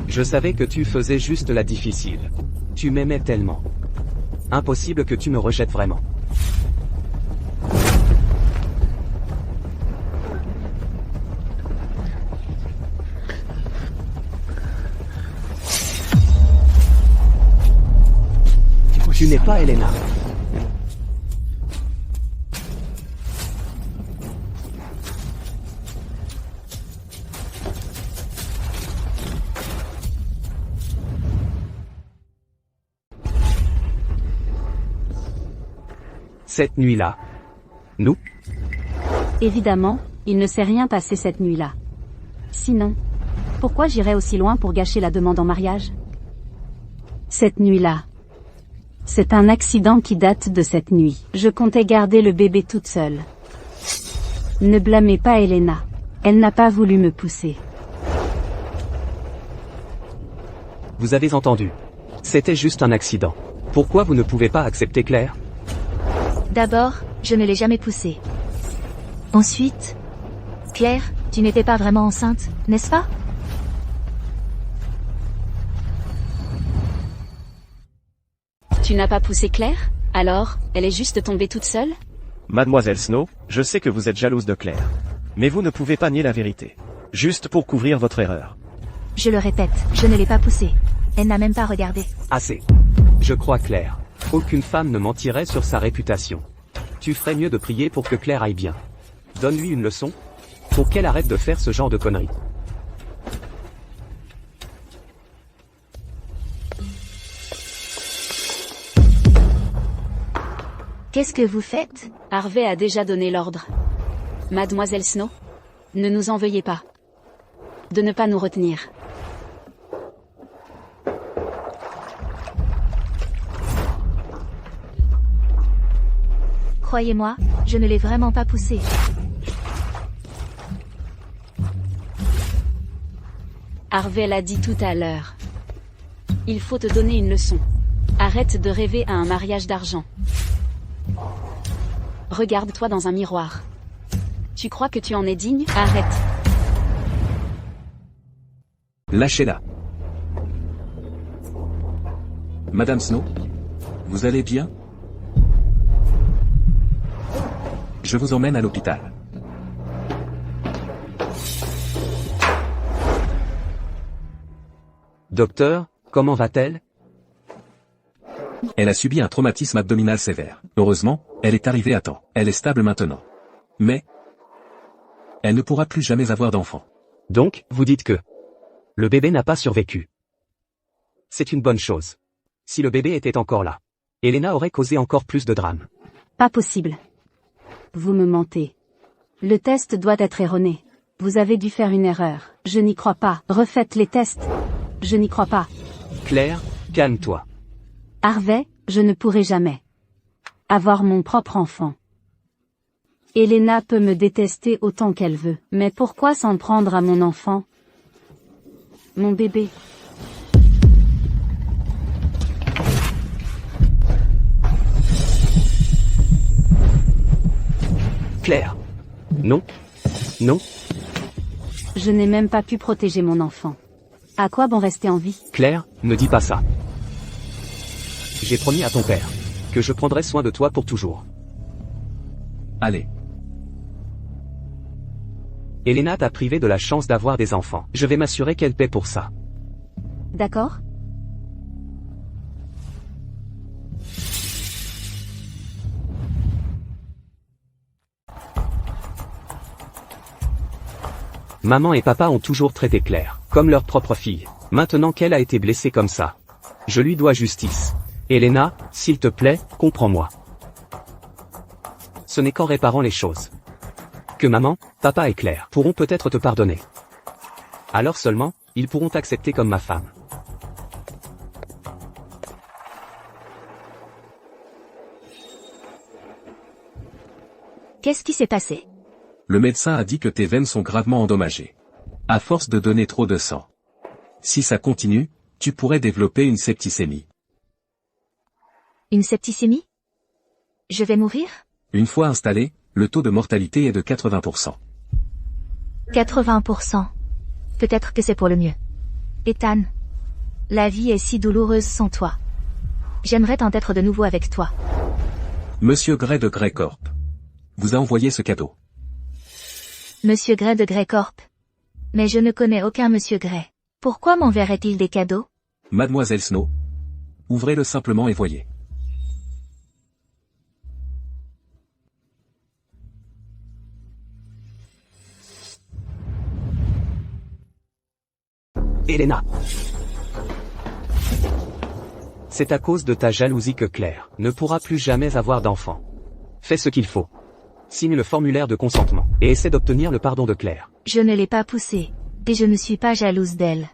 Je savais que tu faisais juste la difficile. Tu m'aimais tellement. Impossible que tu me rejettes vraiment. Tu n'es pas Elena. Cette nuit-là. Nous? Évidemment, il ne s'est rien passé cette nuit-là. Sinon, pourquoi j'irais aussi loin pour gâcher la demande en mariage? Cette nuit-là. C'est un accident qui date de cette nuit. Je comptais garder le bébé toute seule. Ne blâmez pas Elena. Elle n'a pas voulu me pousser. Vous avez entendu. C'était juste un accident. Pourquoi vous ne pouvez pas accepter Claire? D'abord, je ne l'ai jamais poussé. Ensuite, Claire, tu n'étais pas vraiment enceinte, n'est-ce pas? Tu n'as pas poussé Claire? Alors, elle est juste tombée toute seule? Mademoiselle Snow, je sais que vous êtes jalouse de Claire. Mais vous ne pouvez pas nier la vérité. Juste pour couvrir votre erreur. Je le répète, je ne l'ai pas poussée. Elle n'a même pas regardé. Assez. Je crois Claire. Aucune femme ne mentirait sur sa réputation. Tu ferais mieux de prier pour que Claire aille bien. Donne-lui une leçon. Pour qu'elle arrête de faire ce genre de conneries. Qu'est-ce que vous faites? Harvey a déjà donné l'ordre. Mademoiselle Snow, ne nous en veuillez pas. De ne pas nous retenir. Croyez-moi, je ne l'ai vraiment pas poussé. Harvey l'a dit tout à l'heure. Il faut te donner une leçon. Arrête de rêver à un mariage d'argent. Regarde-toi dans un miroir. Tu crois que tu en es digne? Arrête. Lâchez-la. Madame Snow? Vous allez bien? Je vous emmène à l'hôpital. Docteur, comment va-t-elle? Elle a subi un traumatisme abdominal sévère. Heureusement, elle est arrivée à temps. Elle est stable maintenant. Mais, elle ne pourra plus jamais avoir d'enfant. Donc, vous dites que le bébé n'a pas survécu. C'est une bonne chose. Si le bébé était encore là, Elena aurait causé encore plus de drame. Pas possible. Vous me mentez. Le test doit être erroné. Vous avez dû faire une erreur. Je n'y crois pas. Refaites les tests. Je n'y crois pas. Claire, calme-toi. Harvey, je ne pourrai jamais avoir mon propre enfant. Elena peut me détester autant qu'elle veut. Mais pourquoi s'en prendre à mon enfant? Mon bébé. Claire. Non. Non. Je n'ai même pas pu protéger mon enfant. À quoi bon rester en vie? Claire, ne dis pas ça. J'ai promis à ton père que je prendrai soin de toi pour toujours. Allez. Elena t'a privé de la chance d'avoir des enfants. Je vais m'assurer qu'elle paie pour ça. D'accord? Maman et papa ont toujours traité Claire comme leur propre fille. Maintenant qu'elle a été blessée comme ça, je lui dois justice. Elena, s'il te plaît, comprends-moi. Ce n'est qu'en réparant les choses que maman, papa et Claire pourront peut-être te pardonner. Alors seulement, ils pourront t'accepter comme ma femme. Qu'est-ce qui s'est passé? Le médecin a dit que tes veines sont gravement endommagées. À force de donner trop de sang. Si ça continue, tu pourrais développer une septicémie. Une septicémie? Je vais mourir? Une fois installé, le taux de mortalité est de 80%. 80%. Peut-être que c'est pour le mieux. Ethan. La vie est si douloureuse sans toi. J'aimerais tant être de nouveau avec toi. Monsieur Gray de Grey Corp vous a envoyé ce cadeau. Monsieur Gray de Grey Corp. Mais je ne connais aucun Monsieur Gray. Pourquoi m'enverrait-il des cadeaux? Mademoiselle Snow. Ouvrez-le simplement et voyez. Elena. C'est à cause de ta jalousie que Claire ne pourra plus jamais avoir d'enfant. Fais ce qu'il faut. Signe le formulaire de consentement et essaie d'obtenir le pardon de Claire. Je ne l'ai pas poussée. Et je ne suis pas jalouse d'elle.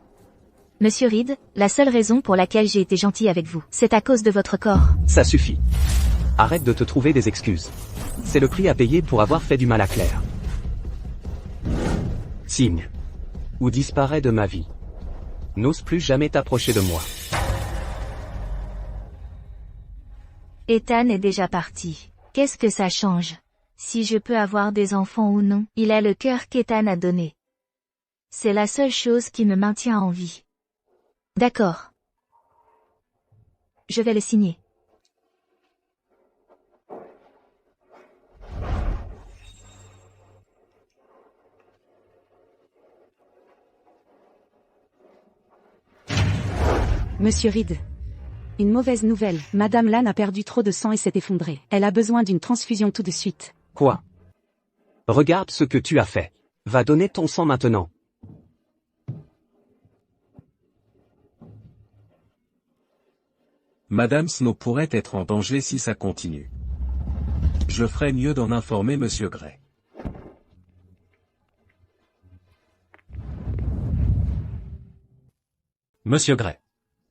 Monsieur Reed, la seule raison pour laquelle j'ai été gentille avec vous, c'est à cause de votre corps. Ça suffit. Arrête de te trouver des excuses. C'est le prix à payer pour avoir fait du mal à Claire. Signe. Ou disparaît de ma vie. N'ose plus jamais t'approcher de moi. Ethan est déjà parti. Qu'est-ce que ça change? Si je peux avoir des enfants ou non, il a le cœur qu'Ethan a donné. C'est la seule chose qui me maintient en vie. D'accord. Je vais le signer. Monsieur Reed. Une mauvaise nouvelle. Madame Lane a perdu trop de sang et s'est effondrée. Elle a besoin d'une transfusion tout de suite. Quoi? Regarde ce que tu as fait. Va donner ton sang maintenant. Madame Snow pourrait être en danger si ça continue. Je ferais mieux d'en informer Monsieur Gray. Monsieur Gray.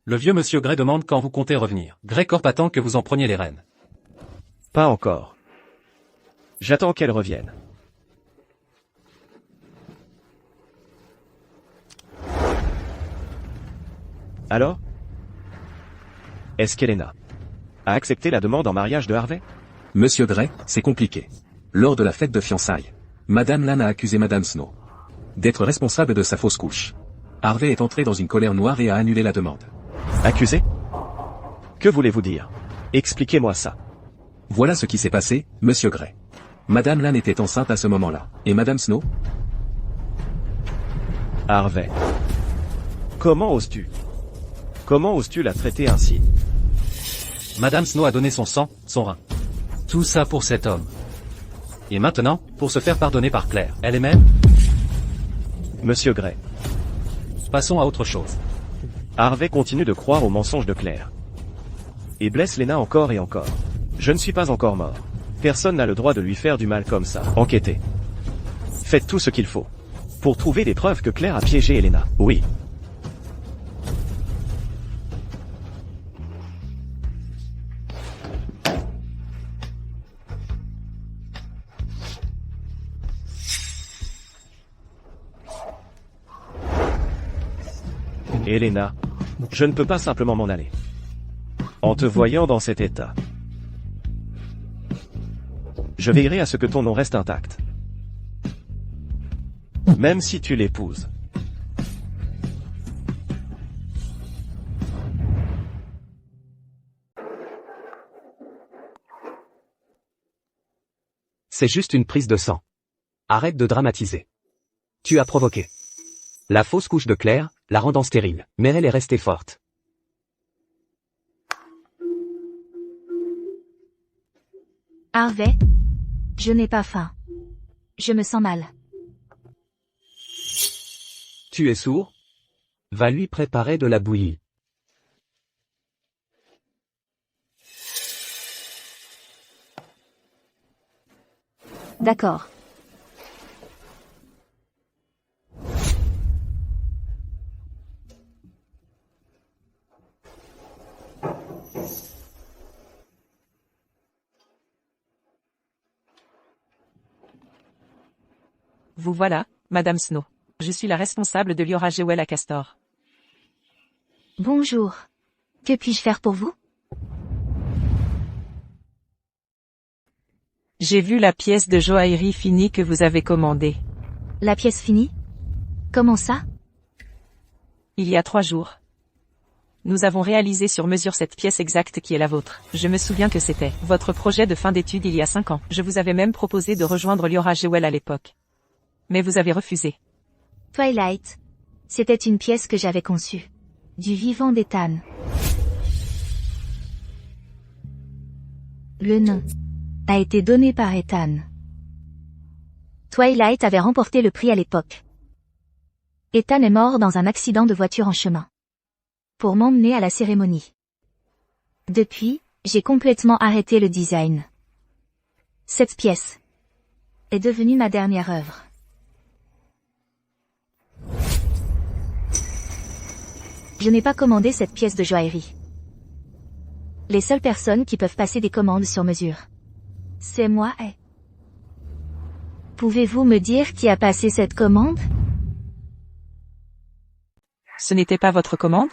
Le vieux Monsieur Gray demande quand vous comptez revenir. Grey Corp attend que vous en preniez les rênes. Pas encore. J'attends qu'elle revienne. Alors? Est-ce qu'Elena a accepté la demande en mariage de Harvey? Monsieur Gray, c'est compliqué. Lors de la fête de fiançailles, Madame Lane a accusé Madame Snow d'être responsable de sa fausse couche. Harvey est entré dans une colère noire et a annulé la demande. Accusé? Que voulez-vous dire? Expliquez-moi ça. Voilà ce qui s'est passé, Monsieur Gray. Madame Lane était enceinte à ce moment-là. Et Madame Snow? Harvey. Comment oses-tu? Comment oses-tu la traiter ainsi? Madame Snow a donné son sang, son rein. Tout ça pour cet homme. Et maintenant, pour se faire pardonner par Claire. Elle est même? Monsieur Gray. Passons à autre chose. Harvey continue de croire aux mensonges de Claire. Et blesse Lena encore et encore. Je ne suis pas encore mort. Personne n'a le droit de lui faire du mal comme ça. Enquêtez. Faites tout ce qu'il faut. Pour trouver des preuves que Claire a piégé Elena. Oui. Elena, je ne peux pas simplement m'en aller. En te voyant dans cet état. Je veillerai à ce que ton nom reste intact. Même si tu l'épouses. C'est juste une prise de sang. Arrête de dramatiser. Tu as provoqué. La fausse couche de Claire, la rendant stérile, mais elle est restée forte. Harvey, je n'ai pas faim. Je me sens mal. Tu es sourd? Va lui préparer de la bouillie. D'accord. Vous voilà, Madame Snow. Je suis la responsable de Liora Jewel à Castor. Bonjour. Que puis-je faire pour vous? J'ai vu la pièce de joaillerie finie que vous avez commandée. La pièce finie? Comment ça? Il y a 3 jours. Nous avons réalisé sur mesure cette pièce exacte qui est la vôtre. Je me souviens que c'était votre projet de fin d'études il y a 5 ans. Je vous avais même proposé de rejoindre Liora Jewel à l'époque. Mais vous avez refusé. Twilight. C'était une pièce que j'avais conçue. Du vivant d'Ethan. Le nom a été donné par Ethan. Twilight avait remporté le prix à l'époque. Ethan est mort dans un accident de voiture en chemin. Pour m'emmener à la cérémonie. Depuis, j'ai complètement arrêté le design. Cette pièce est devenue ma dernière œuvre. Je n'ai pas commandé cette pièce de joaillerie. Les seules personnes qui peuvent passer des commandes sur mesure, c'est moi et... Pouvez-vous me dire qui a passé cette commande? Ce n'était pas votre commande?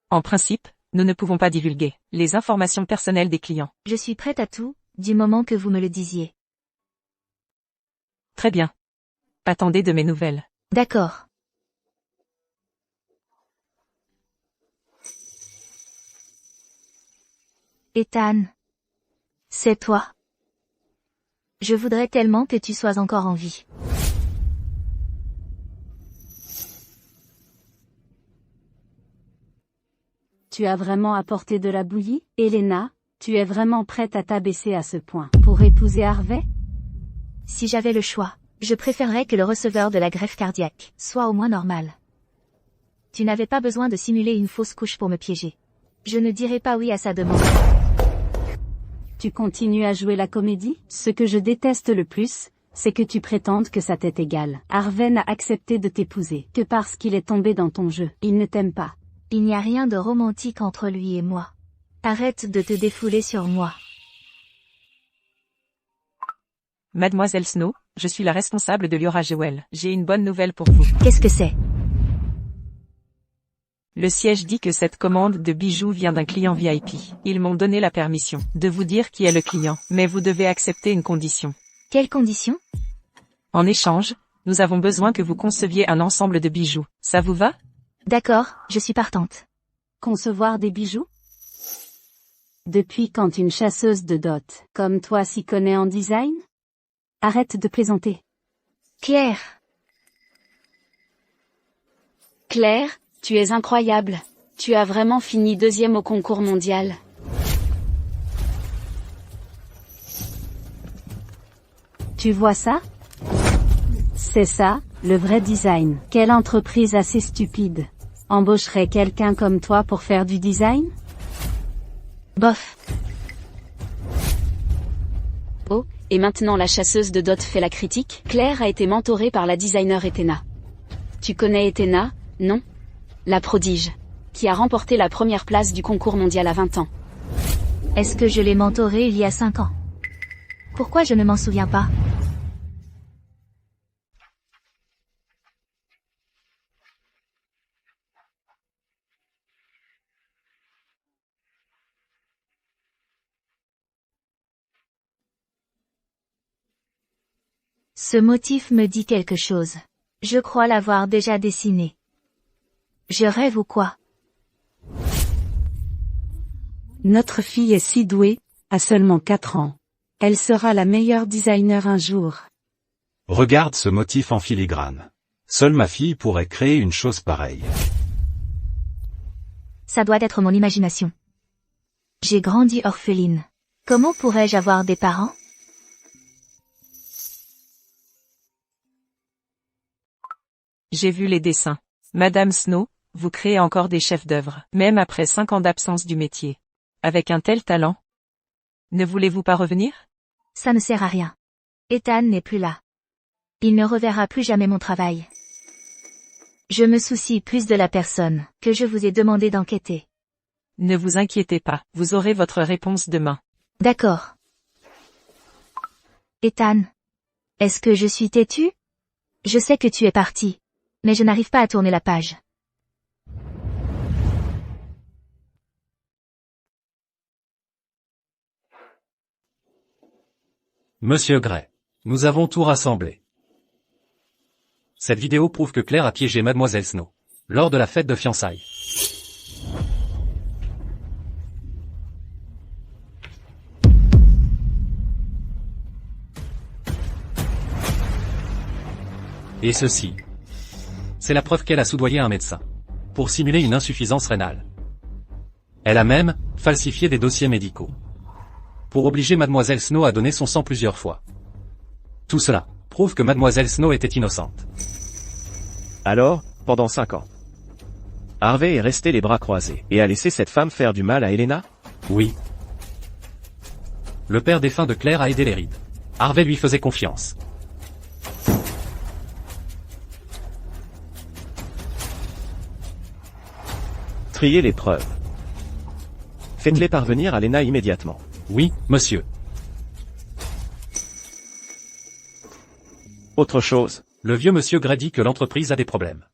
En principe, nous ne pouvons pas divulguer les informations personnelles des clients. Je suis prête à tout, du moment que vous me le disiez. Très bien. Attendez de mes nouvelles. D'accord. Ethan. C'est toi. Je voudrais tellement que tu sois encore en vie. Tu as vraiment apporté de la bouillie, Elena? Tu es vraiment prête à t'abaisser à ce point pour épouser Harvey? Si j'avais le choix, je préférerais que le receveur de la greffe cardiaque soit au moins normal. Tu n'avais pas besoin de simuler une fausse couche pour me piéger. Je ne dirai pas oui à sa demande. Tu continues à jouer la comédie? Ce que je déteste le plus, c'est que tu prétendes que ça t'est égal. Harvey n'a accepté de t'épouser que parce qu'il est tombé dans ton jeu. Il ne t'aime pas. Il n'y a rien de romantique entre lui et moi. Arrête de te défouler sur moi. Mademoiselle Snow, je suis la responsable de Liora Jewel. J'ai une bonne nouvelle pour vous. Qu'est-ce que c'est? Le siège dit que cette commande de bijoux vient d'un client VIP. Ils m'ont donné la permission de vous dire qui est le client, mais vous devez accepter une condition. Quelle condition? En échange, nous avons besoin que vous conceviez un ensemble de bijoux. Ça vous va? D'accord, je suis partante. Concevoir des bijoux? Depuis quand une chasseuse de dot, comme toi, s'y connaît en design? Arrête de plaisanter. Claire. Claire, tu es incroyable. Tu as vraiment fini 2e au concours mondial. Tu vois ça? C'est ça, le vrai design. Quelle entreprise assez stupide embaucherait quelqu'un comme toi pour faire du design? Bof. Oh, et maintenant la chasseuse de dot fait la critique? Claire a été mentorée par la designer Etena. Tu connais Etena, non? La prodige, qui a remporté la première place du concours mondial à 20 ans. Est-ce que je l'ai mentorée il y a 5 ans? Pourquoi je ne m'en souviens pas? Ce motif me dit quelque chose. Je crois l'avoir déjà dessiné. Je rêve ou quoi? Notre fille est si douée, à seulement 4 ans. Elle sera la meilleure designer un jour. Regarde ce motif en filigrane. Seule ma fille pourrait créer une chose pareille. Ça doit être mon imagination. J'ai grandi orpheline. Comment pourrais-je avoir des parents? J'ai vu les dessins. Madame Snow, vous créez encore des chefs d'œuvre, même après 5 ans d'absence du métier. Avec un tel talent. Ne voulez-vous pas revenir? Ça ne sert à rien. Ethan n'est plus là. Il ne reverra plus jamais mon travail. Je me soucie plus de la personne que je vous ai demandé d'enquêter. Ne vous inquiétez pas, vous aurez votre réponse demain. D'accord. Ethan. Est-ce que je suis têtue? Je sais que tu es parti. Mais je n'arrive pas à tourner la page. Monsieur Gray. Nous avons tout rassemblé. Cette vidéo prouve que Claire a piégé Mademoiselle Snow. Lors de la fête de fiançailles. Et ceci. C'est la preuve qu'elle a soudoyé un médecin. Pour simuler une insuffisance rénale. Elle a même falsifié des dossiers médicaux. Pour obliger Mademoiselle Snow à donner son sang plusieurs fois. Tout cela prouve que Mademoiselle Snow était innocente. Alors, pendant 5 ans, Harvey est resté les bras croisés et a laissé cette femme faire du mal à Elena? Oui. Le père défunt de Claire a aidé les Reed. Harvey lui faisait confiance. Triez les preuves. Faites-les parvenir à Lena immédiatement. Oui, monsieur. Autre chose. Le vieux monsieur Gray dit que l'entreprise a des problèmes.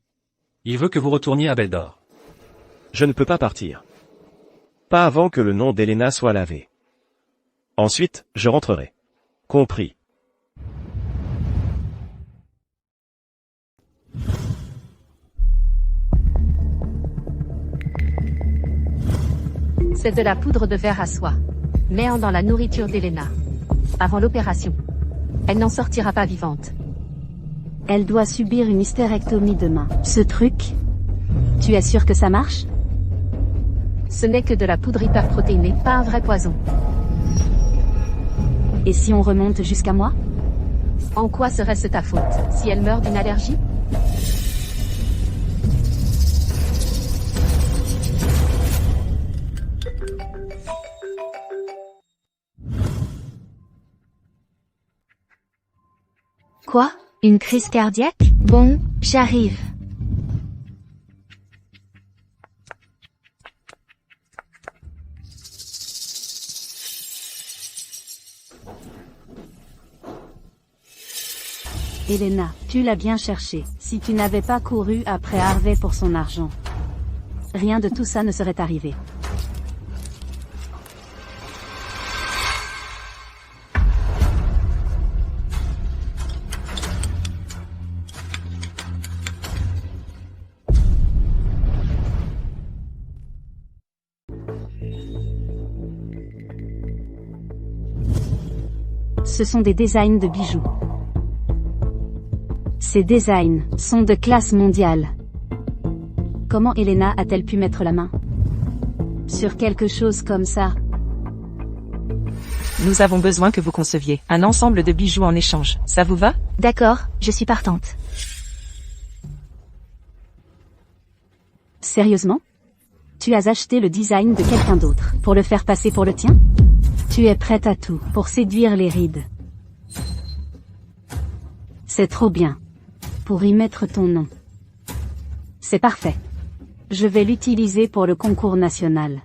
Il veut que vous retourniez à Beldor. Je ne peux pas partir. Pas avant que le nom d'Elena soit lavé. Ensuite, je rentrerai. Compris. C'est de la poudre de verre à soie. Mets-en dans la nourriture d'Elena. Avant l'opération. Elle n'en sortira pas vivante. Elle doit subir une hystérectomie demain. Ce truc, tu es sûr que ça marche? Ce n'est que de la poudre hyperprotéinée, pas un vrai poison. Et si on remonte jusqu'à moi? En quoi serait-ce ta faute, si elle meurt d'une allergie? Quoi? Une crise cardiaque? Bon, j'arrive. Elena, tu l'as bien cherché. Si tu n'avais pas couru après Harvey pour son argent, rien de tout ça ne serait arrivé. Ce sont des designs de bijoux. Ces designs sont de classe mondiale. Comment Elena a-t-elle pu mettre la main sur quelque chose comme ça? Nous avons besoin que vous conceviez un ensemble de bijoux en échange. Ça vous va? D'accord, je suis partante. Sérieusement? Tu as acheté le design de quelqu'un d'autre pour le faire passer pour le tien? Tu es prête à tout pour séduire les Reed. C'est trop bien. Pour y mettre ton nom. C'est parfait. Je vais l'utiliser pour le concours national.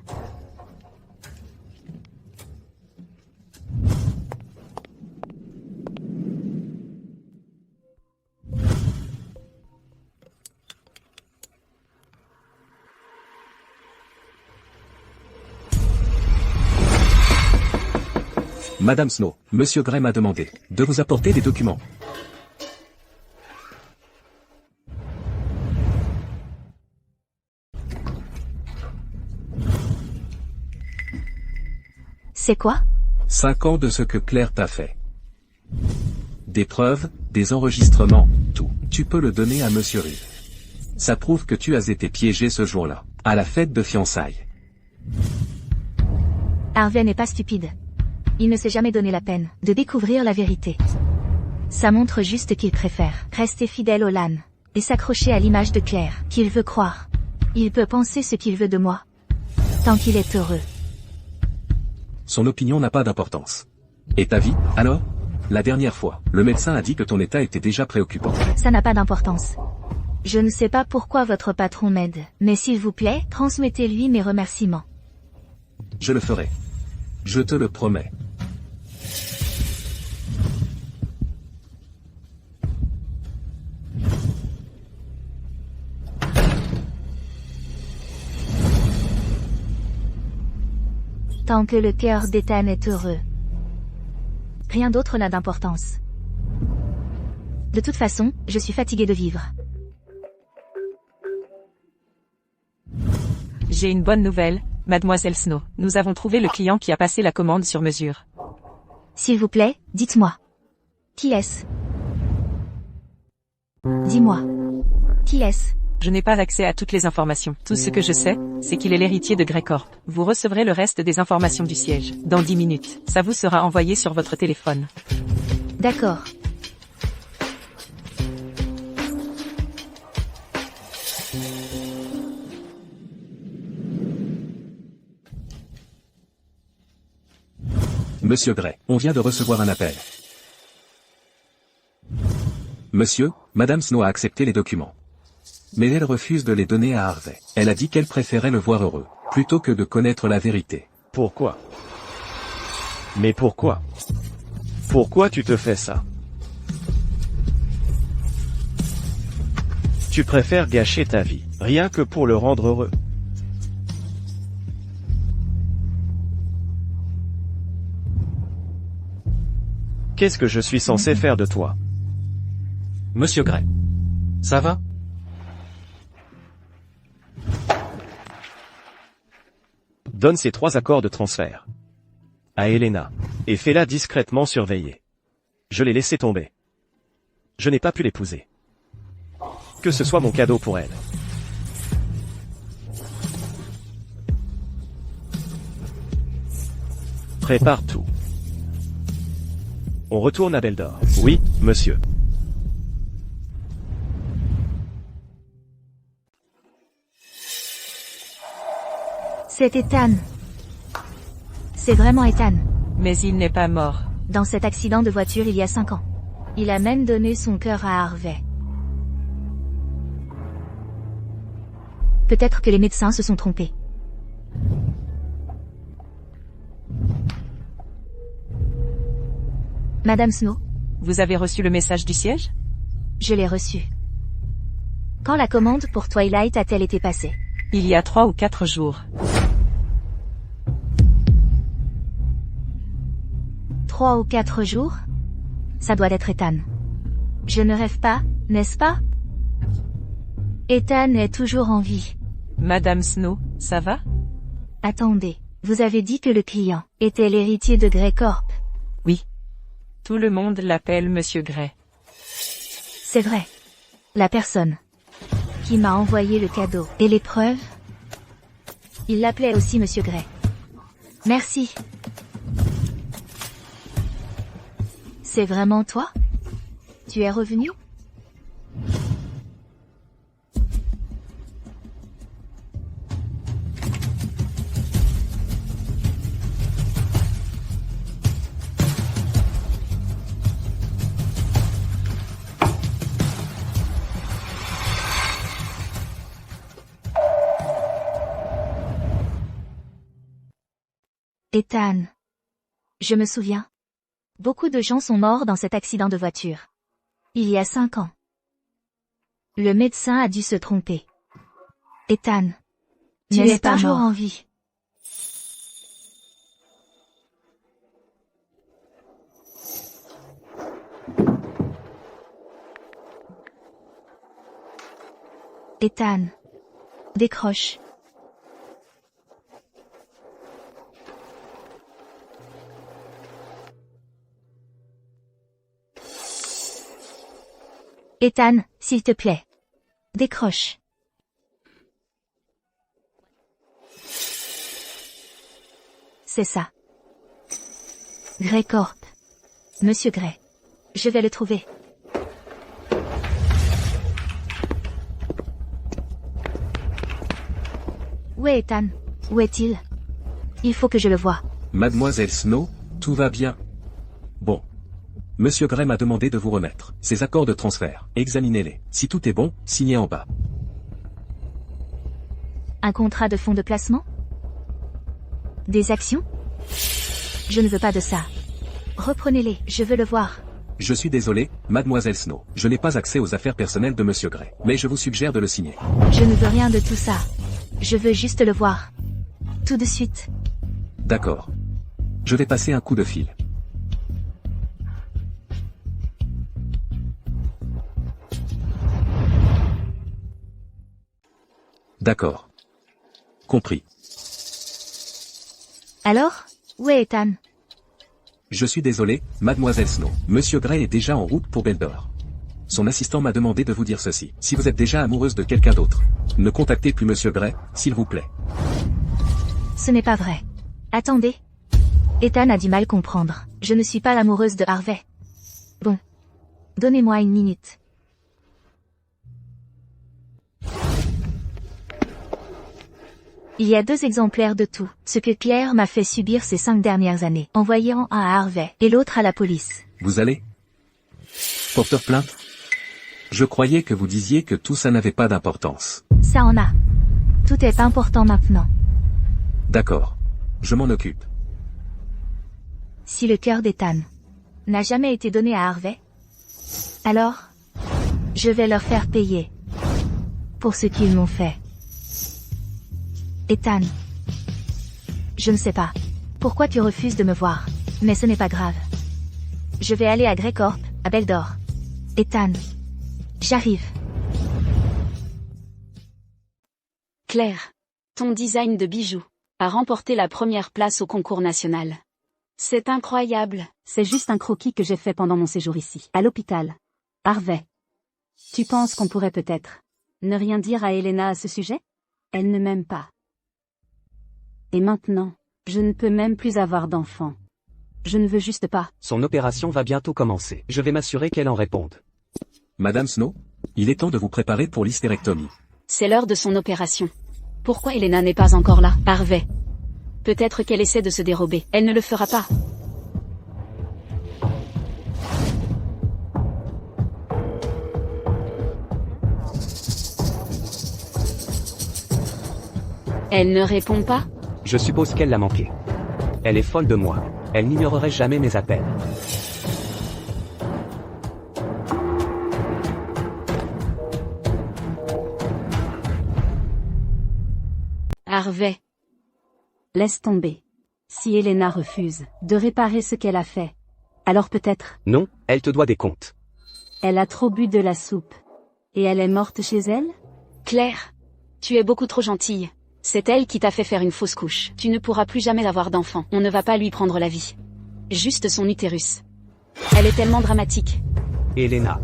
Madame Snow, Monsieur Gray m'a demandé de vous apporter des documents. C'est quoi? 5 ans de ce que Claire t'a fait. Des preuves, des enregistrements, tout. Tu peux le donner à Monsieur Reed. Ça prouve que tu as été piégé ce jour-là, à la fête de fiançailles. Harvey n'est pas stupide. Il ne s'est jamais donné la peine de découvrir la vérité. Ça montre juste qu'il préfère rester fidèle au LAN et s'accrocher à l'image de Claire qu'il veut croire. Il peut penser ce qu'il veut de moi, tant qu'il est heureux. Son opinion n'a pas d'importance. Et ta vie, alors? La dernière fois, le médecin a dit que ton état était déjà préoccupant. Ça n'a pas d'importance. Je ne sais pas pourquoi votre patron m'aide, mais s'il vous plaît, transmettez-lui mes remerciements. Je le ferai. Je te le promets. Tant que le cœur d'Ethan est heureux, rien d'autre n'a d'importance. De toute façon, je suis fatiguée de vivre. J'ai une bonne nouvelle, mademoiselle Snow. Nous avons trouvé le client qui a passé la commande sur mesure. S'il vous plaît, dites-moi. Qui est-ce? Dis-moi. Qui est-ce? Je n'ai pas accès à toutes les informations. Tout ce que je sais, c'est qu'il est l'héritier de Grey Corp. Vous recevrez le reste des informations du siège. Dans 10 minutes. Ça vous sera envoyé sur votre téléphone. D'accord. Monsieur Gray, on vient de recevoir un appel. Monsieur, Madame Snow a accepté les documents. Mais elle refuse de les donner à Harvey. Elle a dit qu'elle préférait le voir heureux, plutôt que de connaître la vérité. Pourquoi? Mais pourquoi? Pourquoi tu te fais ça? Tu préfères gâcher ta vie, rien que pour le rendre heureux. Qu'est-ce que je suis censé faire de toi? Monsieur Gray. Ça va? Donne ces 3 accords de transfert à Elena, et fais-la discrètement surveiller. Je l'ai laissé tomber. Je n'ai pas pu l'épouser. Que ce soit mon cadeau pour elle. Prépare tout. On retourne à Beldor. Oui, monsieur. C'est Ethan. C'est vraiment Ethan. Mais il n'est pas mort. Dans cet accident de voiture il y a 5 ans. Il a même donné son cœur à Harvey. Peut-être que les médecins se sont trompés. Madame Snow, Vous avez reçu le message du siège? je l'ai reçu. Quand la commande pour Twilight a-t-elle été passée? Il y a 3 ou 4 jours. 3 ou 4 jours? Ça doit être Ethan. Je ne rêve pas, n'est-ce pas? Ethan est toujours en vie. Madame Snow, ça va? Attendez, vous avez dit que le client était l'héritier de Grey Corp. Oui. Tout le monde l'appelle Monsieur Gray. C'est vrai. La personne qui m'a envoyé le cadeau et les preuves, il l'appelait aussi Monsieur Gray. Merci. C'est vraiment toi? Tu es revenu? Ethan. Je me souviens. Beaucoup de gens sont morts dans cet accident de voiture. Il y a 5 ans. Le médecin a dû se tromper. Ethan. Tu es toujours en vie. Ethan. Décroche. Ethan, s'il te plaît. Décroche. C'est ça. Grey Corp. Monsieur Grey. Je vais le trouver. Où est Ethan? Où est-il? Il faut que je le voie. Mademoiselle Snow, tout va bien. Bon. Monsieur Grey m'a demandé de vous remettre ces accords de transfert. Examinez-les. Si tout est bon, signez en bas. Un contrat de fonds de placement? Des actions? Je ne veux pas de ça. Reprenez-les, je veux le voir. Je suis désolé, Mademoiselle Snow. Je n'ai pas accès aux affaires personnelles de Monsieur Grey. Mais je vous suggère de le signer. Je ne veux rien de tout ça. Je veux juste le voir. Tout de suite. D'accord. Je vais passer un coup de fil. D'accord. Compris. Alors, où est Ethan? Je suis désolé, Mademoiselle Snow. Monsieur Grey est déjà en route pour Beldor. Son assistant m'a demandé de vous dire ceci. Si vous êtes déjà amoureuse de quelqu'un d'autre, ne contactez plus Monsieur Grey, s'il vous plaît. Ce n'est pas vrai. Attendez. Ethan a du mal comprendre. Je ne suis pas l'amoureuse de Harvey. Bon. Donnez-moi une minute. Il y a 2 exemplaires de tout, ce que Claire m'a fait subir ces 5 dernières années, envoyant un à Harvey et l'autre à la police. Vous allez porter plainte? Je croyais que vous disiez que tout ça n'avait pas d'importance. Ça en a. Tout est important maintenant. D'accord. Je m'en occupe. Si le cœur d'Ethan n'a jamais été donné à Harvey, alors, je vais leur faire payer pour ce qu'ils m'ont fait. Ethan. Je ne sais pas pourquoi tu refuses de me voir, mais ce n'est pas grave. Je vais aller à Grey Corp, à Beldor. Ethan. J'arrive. Claire. Ton design de bijoux a remporté la première place au concours national. C'est incroyable. C'est juste un croquis que j'ai fait pendant mon séjour ici, à l'hôpital. Harvey. Tu penses qu'on pourrait peut-être ne rien dire à Elena à ce sujet? Elle ne m'aime pas. Et maintenant, je ne peux même plus avoir d'enfant. Je ne veux juste pas. Son opération va bientôt commencer. Je vais m'assurer qu'elle en réponde. Madame Snow, il est temps de vous préparer pour l'hystérectomie. C'est l'heure de son opération. Pourquoi Elena n'est pas encore là? Harvey. Peut-être qu'elle essaie de se dérober. Elle ne le fera pas. Elle ne répond pas? Je suppose qu'elle l'a manqué. Elle est folle de moi. Elle n'ignorerait jamais mes appels. Harvey. Laisse tomber. Si Elena refuse de réparer ce qu'elle a fait, alors peut-être. Non, elle te doit des comptes. Elle a trop bu de la soupe. Et elle est morte chez elle? Claire. Tu es beaucoup trop gentille. C'est elle qui t'a fait faire une fausse couche. Tu ne pourras plus jamais avoir d'enfant. On ne va pas lui prendre la vie. Juste son utérus. Elle est tellement dramatique. Elena.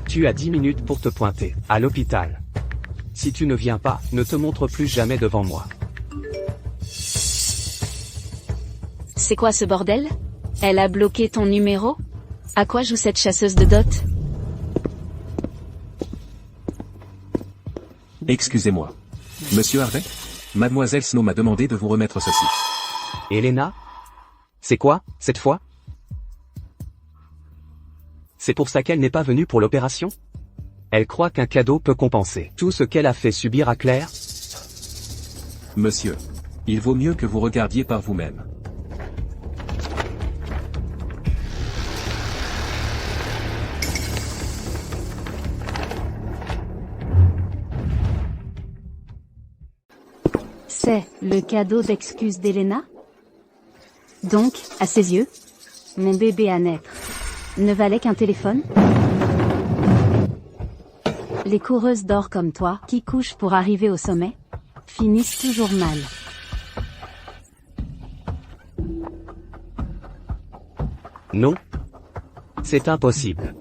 Tu as 10 minutes pour te pointer à l'hôpital. Si tu ne viens pas, ne te montre plus jamais devant moi. C'est quoi ce bordel? Elle a bloqué ton numéro? À quoi joue cette chasseuse de dot? Excusez-moi. Monsieur Harvey? Mademoiselle Snow m'a demandé de vous remettre ceci. Elena? C'est quoi, cette fois? C'est pour ça qu'elle n'est pas venue pour l'opération? Elle croit qu'un cadeau peut compenser tout ce qu'elle a fait subir à Claire? Monsieur. Il vaut mieux que vous regardiez par vous-même. C'est le cadeau d'excuse d'Elena? Donc, à ses yeux, mon bébé à naître ne valait qu'un téléphone? Les coureuses d'or comme toi, qui couchent pour arriver au sommet, finissent toujours mal. Non. C'est impossible.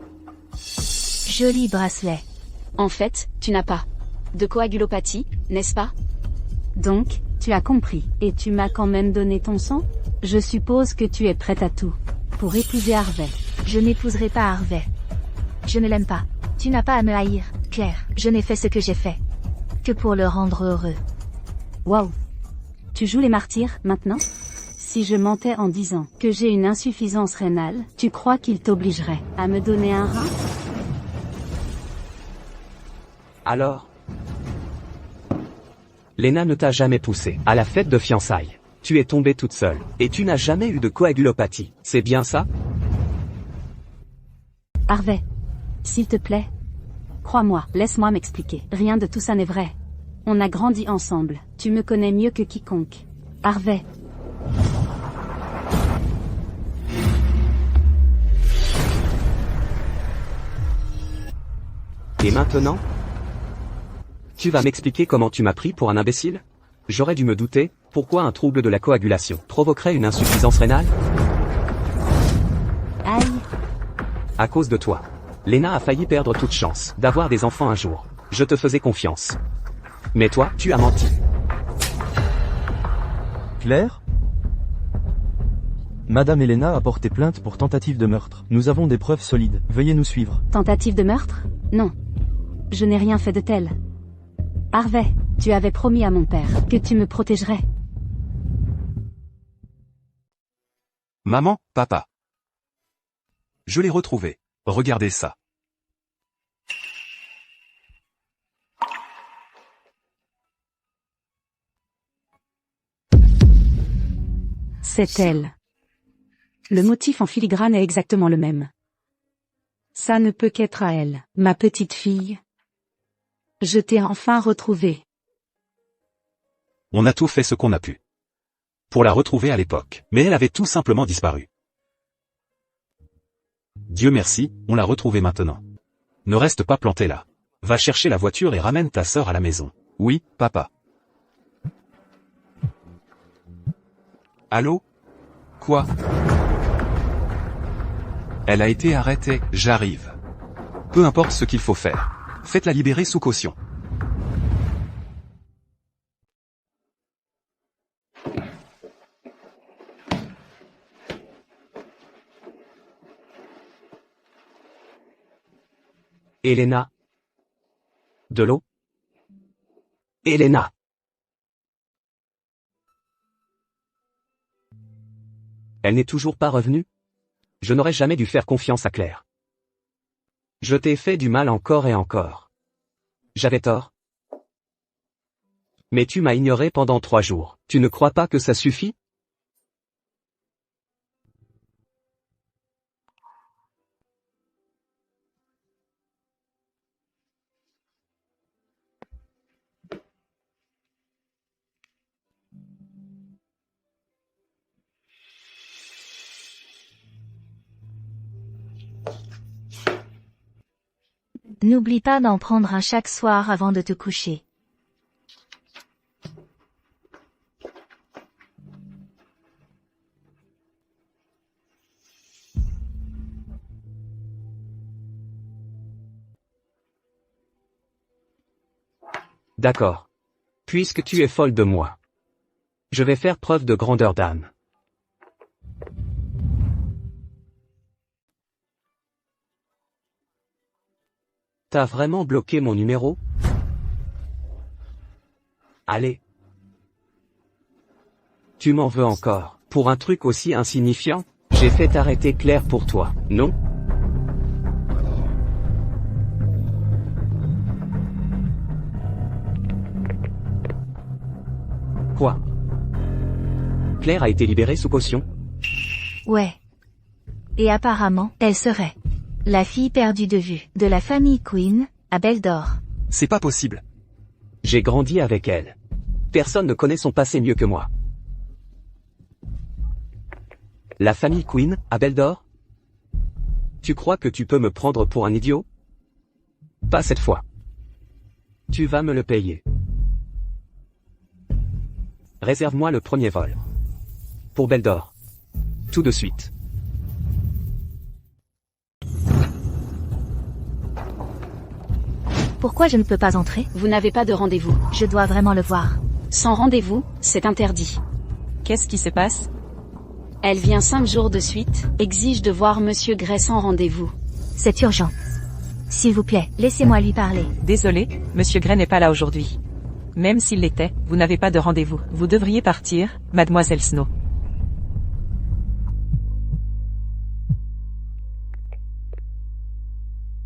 Joli bracelet. En fait, tu n'as pas de coagulopathie, n'est-ce pas? Donc, tu as compris. Et tu m'as quand même donné ton sang? Je suppose que tu es prête à tout pour épouser Harvey. Je n'épouserai pas Harvey. Je ne l'aime pas. Tu n'as pas à me haïr, Claire. Je n'ai fait ce que j'ai fait que pour le rendre heureux. Waouh. Tu joues les martyrs, maintenant? Si je mentais en disant que j'ai une insuffisance rénale, tu crois qu'il t'obligerait à me donner un rein? Alors? Lena ne t'a jamais poussé à la fête de fiançailles. Tu es tombée toute seule, et tu n'as jamais eu de coagulopathie, c'est bien ça? Harvey. S'il te plaît. Crois-moi, laisse-moi m'expliquer. Rien de tout ça n'est vrai. On a grandi ensemble. Tu me connais mieux que quiconque. Harvey. Et maintenant? Tu vas m'expliquer comment tu m'as pris pour un imbécile? J'aurais dû me douter, pourquoi un trouble de la coagulation provoquerait une insuffisance rénale? Aïe. À cause de toi. Lena a failli perdre toute chance d'avoir des enfants un jour. Je te faisais confiance. Mais toi, tu as menti. Claire? Madame Elena a porté plainte pour tentative de meurtre. Nous avons des preuves solides. Veuillez nous suivre. Tentative de meurtre? Non. Je n'ai rien fait de tel. Harvey, tu avais promis à mon père que tu me protégerais. Maman, papa. Je l'ai retrouvé. Regardez ça. C'est elle. Le motif en filigrane est exactement le même. Ça ne peut qu'être à elle, ma petite fille. Je t'ai enfin retrouvée. On a tout fait ce qu'on a pu pour la retrouver à l'époque, mais elle avait tout simplement disparu. Dieu merci, on l'a retrouvée maintenant. Ne reste pas planté là. Va chercher la voiture et ramène ta sœur à la maison. Oui, papa. Allô? Quoi? Elle a été arrêtée, j'arrive. Peu importe ce qu'il faut faire. Faites-la libérer sous caution. Elena. De l'eau? Elena. Elle n'est toujours pas revenue? Je n'aurais jamais dû faire confiance à Claire. Je t'ai fait du mal encore et encore. J'avais tort. Mais tu m'as ignoré pendant 3 jours. Tu ne crois pas que ça suffit? N'oublie pas d'en prendre un chaque soir avant de te coucher. D'accord. Puisque tu es folle de moi. Je vais faire preuve de grandeur d'âme. T'as vraiment bloqué mon numéro? Allez. Tu m'en veux encore, pour un truc aussi insignifiant? J'ai fait arrêter Claire pour toi, non? Quoi? Claire a été libérée sous caution? Ouais. Et apparemment, elle serait la fille perdue de vue de la famille Queen, à Belle d'Or. C'est pas possible. J'ai grandi avec elle. Personne ne connaît son passé mieux que moi. La famille Queen, à Belle d'Or? Tu crois que tu peux me prendre pour un idiot? Pas cette fois. Tu vas me le payer. Réserve-moi le premier vol. Pour Belle d'Or. Tout de suite. Pourquoi je ne peux pas entrer? Vous n'avez pas de rendez-vous. Je dois vraiment le voir. Sans rendez-vous, c'est interdit. Qu'est-ce qui se passe? Elle vient 5 jours de suite, exige de voir Monsieur Gray sans rendez-vous. C'est urgent. S'il vous plaît, laissez-moi lui parler. Désolé, Monsieur Gray n'est pas là aujourd'hui. Même s'il l'était, vous n'avez pas de rendez-vous. Vous devriez partir, Mademoiselle Snow.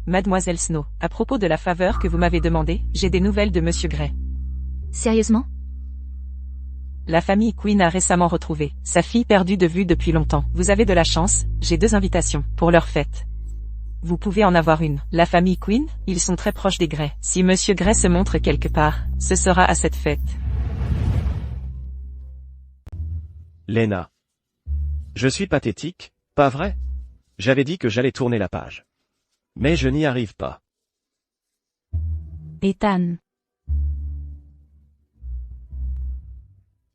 Mademoiselle Snow, à propos de la faveur que vous m'avez demandée, j'ai des nouvelles de Monsieur Gray. Sérieusement? La famille Quinn a récemment retrouvé sa fille perdue de vue depuis longtemps. Vous avez de la chance, j'ai 2 invitations pour leur fête. Vous pouvez en avoir une. La famille Quinn, ils sont très proches des Gray. Si Monsieur Gray se montre quelque part, ce sera à cette fête. Lena. Je suis pathétique, pas vrai? J'avais dit que j'allais tourner la page. Mais je n'y arrive pas. Ethan.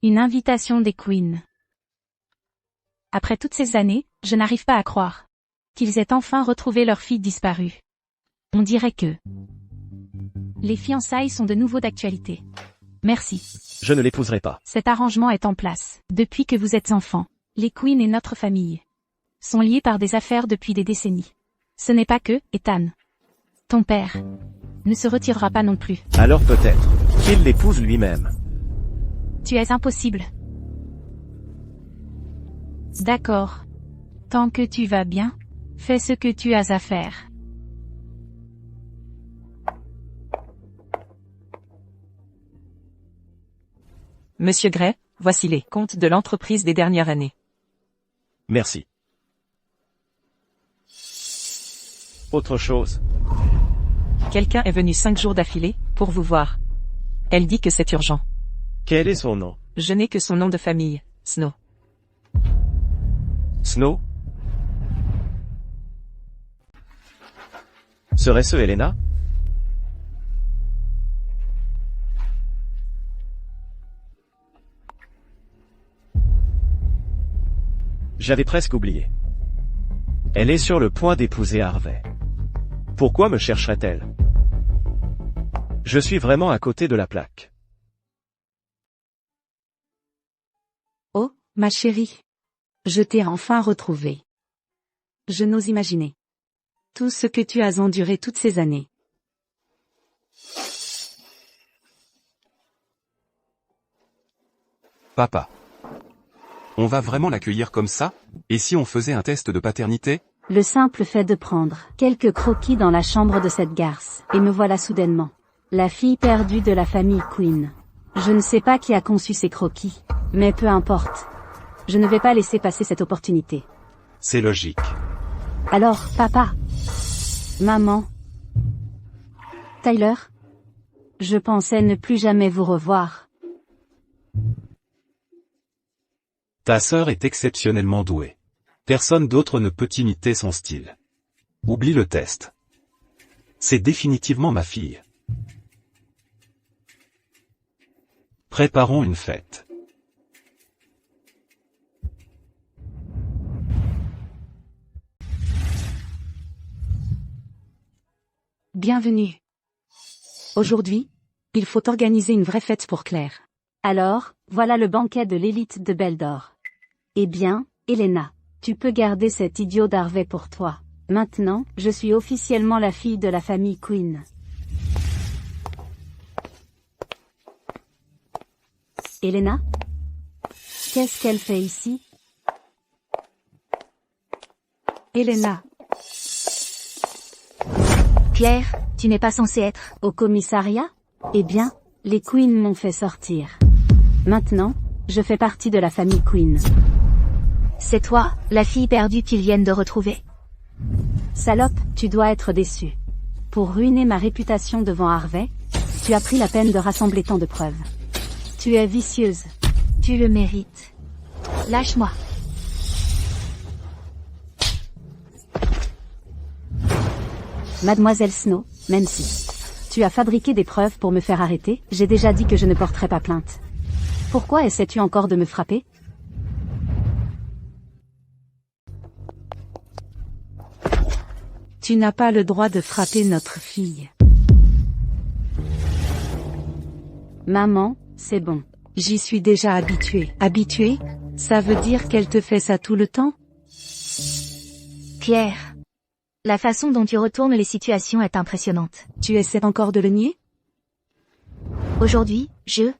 Une invitation des Quinn. Après toutes ces années, je n'arrive pas à croire qu'ils aient enfin retrouvé leur fille disparue. On dirait que les fiançailles sont de nouveau d'actualité. Merci. Je ne l'épouserai pas. Cet arrangement est en place. Depuis que vous êtes enfant, les Quinn et notre famille sont liés par des affaires depuis des décennies. Ce n'est pas que, Ethan. Ton père ne se retirera pas non plus. Alors peut-être qu'il l'épouse lui-même. Tu es impossible. D'accord. Tant que tu vas bien, fais ce que tu as à faire. Monsieur Gray, voici les comptes de l'entreprise des dernières années. Merci. Autre chose. Quelqu'un est venu 5 jours d'affilée, pour vous voir. Elle dit que c'est urgent. Quel est son nom? Je n'ai que son nom de famille, Snow. Snow? Serait-ce Elena? J'avais presque oublié. Elle est sur le point d'épouser Harvey. Pourquoi me chercherait-elle? Je suis vraiment à côté de la plaque. Oh, ma chérie. Je t'ai enfin retrouvée. Je n'ose imaginer tout ce que tu as enduré toutes ces années. Papa. On va vraiment l'accueillir comme ça? Et si on faisait un test de paternité? Le simple fait de prendre quelques croquis dans la chambre de cette garce, et me voilà soudainement. La fille perdue de la famille Quinn. Je ne sais pas qui a conçu ces croquis, mais peu importe. Je ne vais pas laisser passer cette opportunité. C'est logique. Alors, papa. Maman. Tyler. Je pensais ne plus jamais vous revoir. Ta sœur est exceptionnellement douée. Personne d'autre ne peut imiter son style. Oublie le test. C'est définitivement ma fille. Préparons une fête. Bienvenue. Aujourd'hui, il faut organiser une vraie fête pour Claire. Alors, voilà le banquet de l'élite de Beldor. Eh bien, Elena, tu peux garder cet idiot d'Harvey pour toi. Maintenant, je suis officiellement la fille de la famille Quinn. Elena? Qu'est-ce qu'elle fait ici? Elena. Claire, tu n'es pas censée être au commissariat? Eh bien, les Quinn m'ont fait sortir. Maintenant, je fais partie de la famille Quinn. C'est toi, la fille perdue qu'ils viennent de retrouver. Salope, tu dois être déçue. Pour ruiner ma réputation devant Harvey, tu as pris la peine de rassembler tant de preuves. Tu es vicieuse. Tu le mérites. Lâche-moi. Mademoiselle Snow, même si tu as fabriqué des preuves pour me faire arrêter, j'ai déjà dit que je ne porterai pas plainte. Pourquoi essaies-tu encore de me frapper? Tu n'as pas le droit de frapper notre fille. Maman, c'est bon. J'y suis déjà habituée. Habituée? Ça veut dire qu'elle te fait ça tout le temps? Claire. La façon dont tu retournes les situations est impressionnante. Tu essaies encore de le nier? Aujourd'hui, je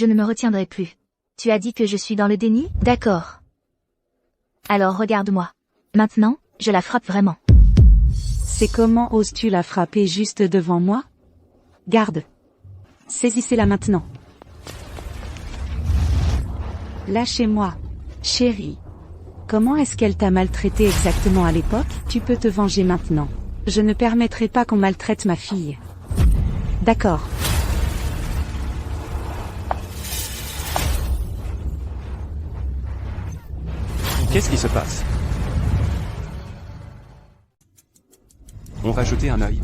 ne me retiendrai plus. Tu as dit que je suis dans le déni? D'accord. Alors regarde-moi. Maintenant, je la frappe vraiment. C'est comment oses-tu la frapper juste devant moi? Garde. Saisissez-la maintenant. Lâchez-moi. Chérie. Comment est-ce qu'elle t'a maltraité exactement à l'époque? Tu peux te venger maintenant. Je ne permettrai pas qu'on maltraite ma fille. D'accord. Qu'est-ce qui se passe? On va jeter un œil.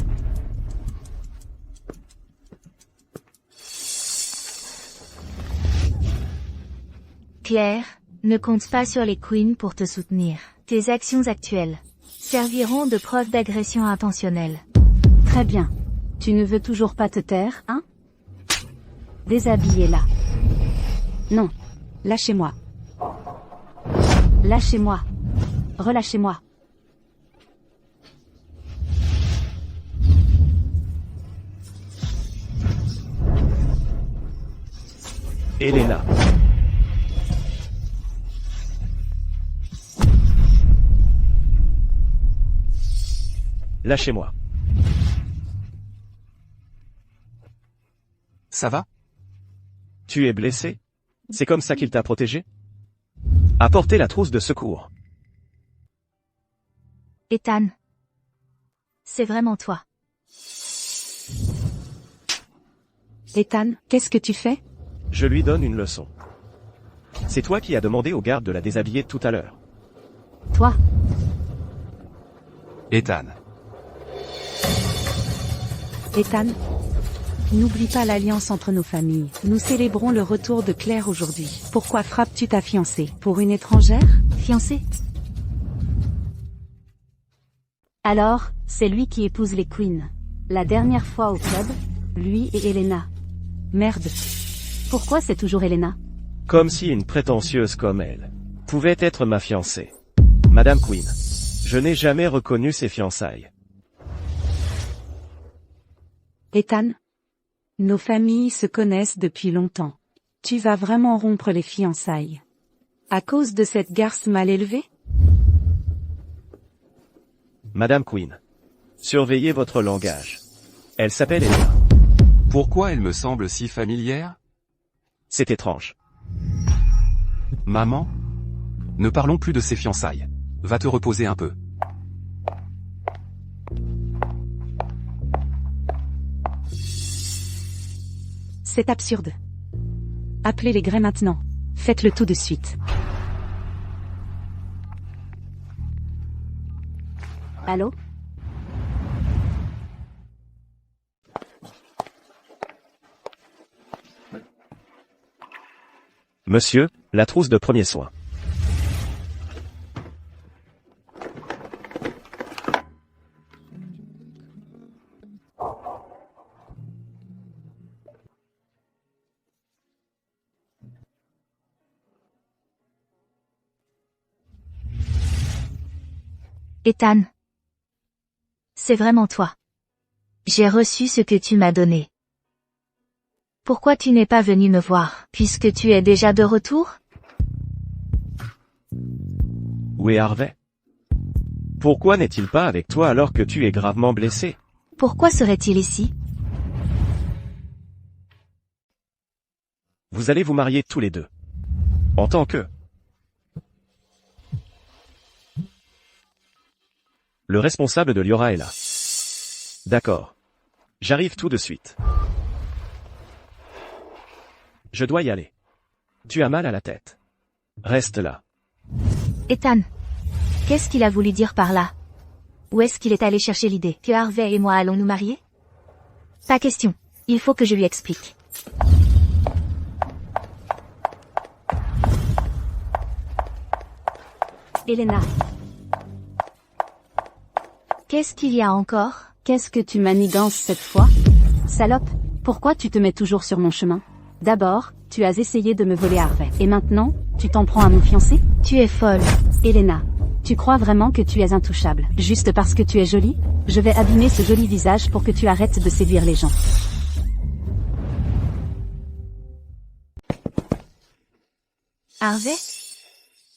Claire, ne compte pas sur les queens pour te soutenir. Tes actions actuelles serviront de preuve d'agression intentionnelle. Très bien. Tu ne veux toujours pas te taire, hein? Déshabillez-la. Non. Lâchez-moi. Lâchez-moi. Relâchez-moi. Elena. Lâchez-moi. Ça va? Tu es blessé? C'est comme ça qu'il t'a protégé? Apportez la trousse de secours. Ethan. C'est vraiment toi. Ethan, qu'est-ce que tu fais? Je lui donne une leçon. C'est toi qui as demandé au garde de la déshabiller tout à l'heure. Toi. Ethan. Ethan. N'oublie pas l'alliance entre nos familles. Nous célébrons le retour de Claire aujourd'hui. Pourquoi frappes-tu ta fiancée? Pour une étrangère? Fiancée? Alors, c'est lui qui épouse les queens. La dernière fois au club, lui et Elena. Merde. Pourquoi c'est toujours Elena? Comme si une prétentieuse comme elle pouvait être ma fiancée. Madame Queen. Je n'ai jamais reconnu ses fiançailles. Ethan. Nos familles se connaissent depuis longtemps. Tu vas vraiment rompre les fiançailles. À cause de cette garce mal élevée? Madame Queen. Surveillez votre langage. Elle s'appelle Elena. Pourquoi elle me semble si familière? C'est étrange. Maman? Ne parlons plus de ces fiançailles. Va te reposer un peu. C'est absurde. Appelez les Grey maintenant. Faites-le tout de suite. Allô? Monsieur, la trousse de premiers soins. Ethan. C'est vraiment toi. J'ai reçu ce que tu m'as donné. Pourquoi tu n'es pas venu me voir, puisque tu es déjà de retour? Où est Harvey? Pourquoi n'est-il pas avec toi alors que tu es gravement blessé? Pourquoi serait-il ici? Vous allez vous marier tous les deux. En tant que... Le responsable de Liora est là. D'accord. J'arrive tout de suite. Je dois y aller. Tu as mal à la tête. Reste là. Ethan. Qu'est-ce qu'il a voulu dire par là? Où est-ce qu'il est allé chercher l'idée que Harvey et moi allons nous marier? Pas question. Il faut que je lui explique. Elena. Qu'est-ce qu'il y a encore? Qu'est-ce que tu manigances cette fois? Salope, Pourquoi tu te mets toujours sur mon chemin? D'abord, tu as essayé de me voler Harvey. Et maintenant, tu t'en prends à mon fiancé? Tu es folle. Elena, tu crois vraiment que tu es intouchable, juste parce que tu es jolie? Je vais abîmer ce joli visage pour que tu arrêtes de séduire les gens. Harvey?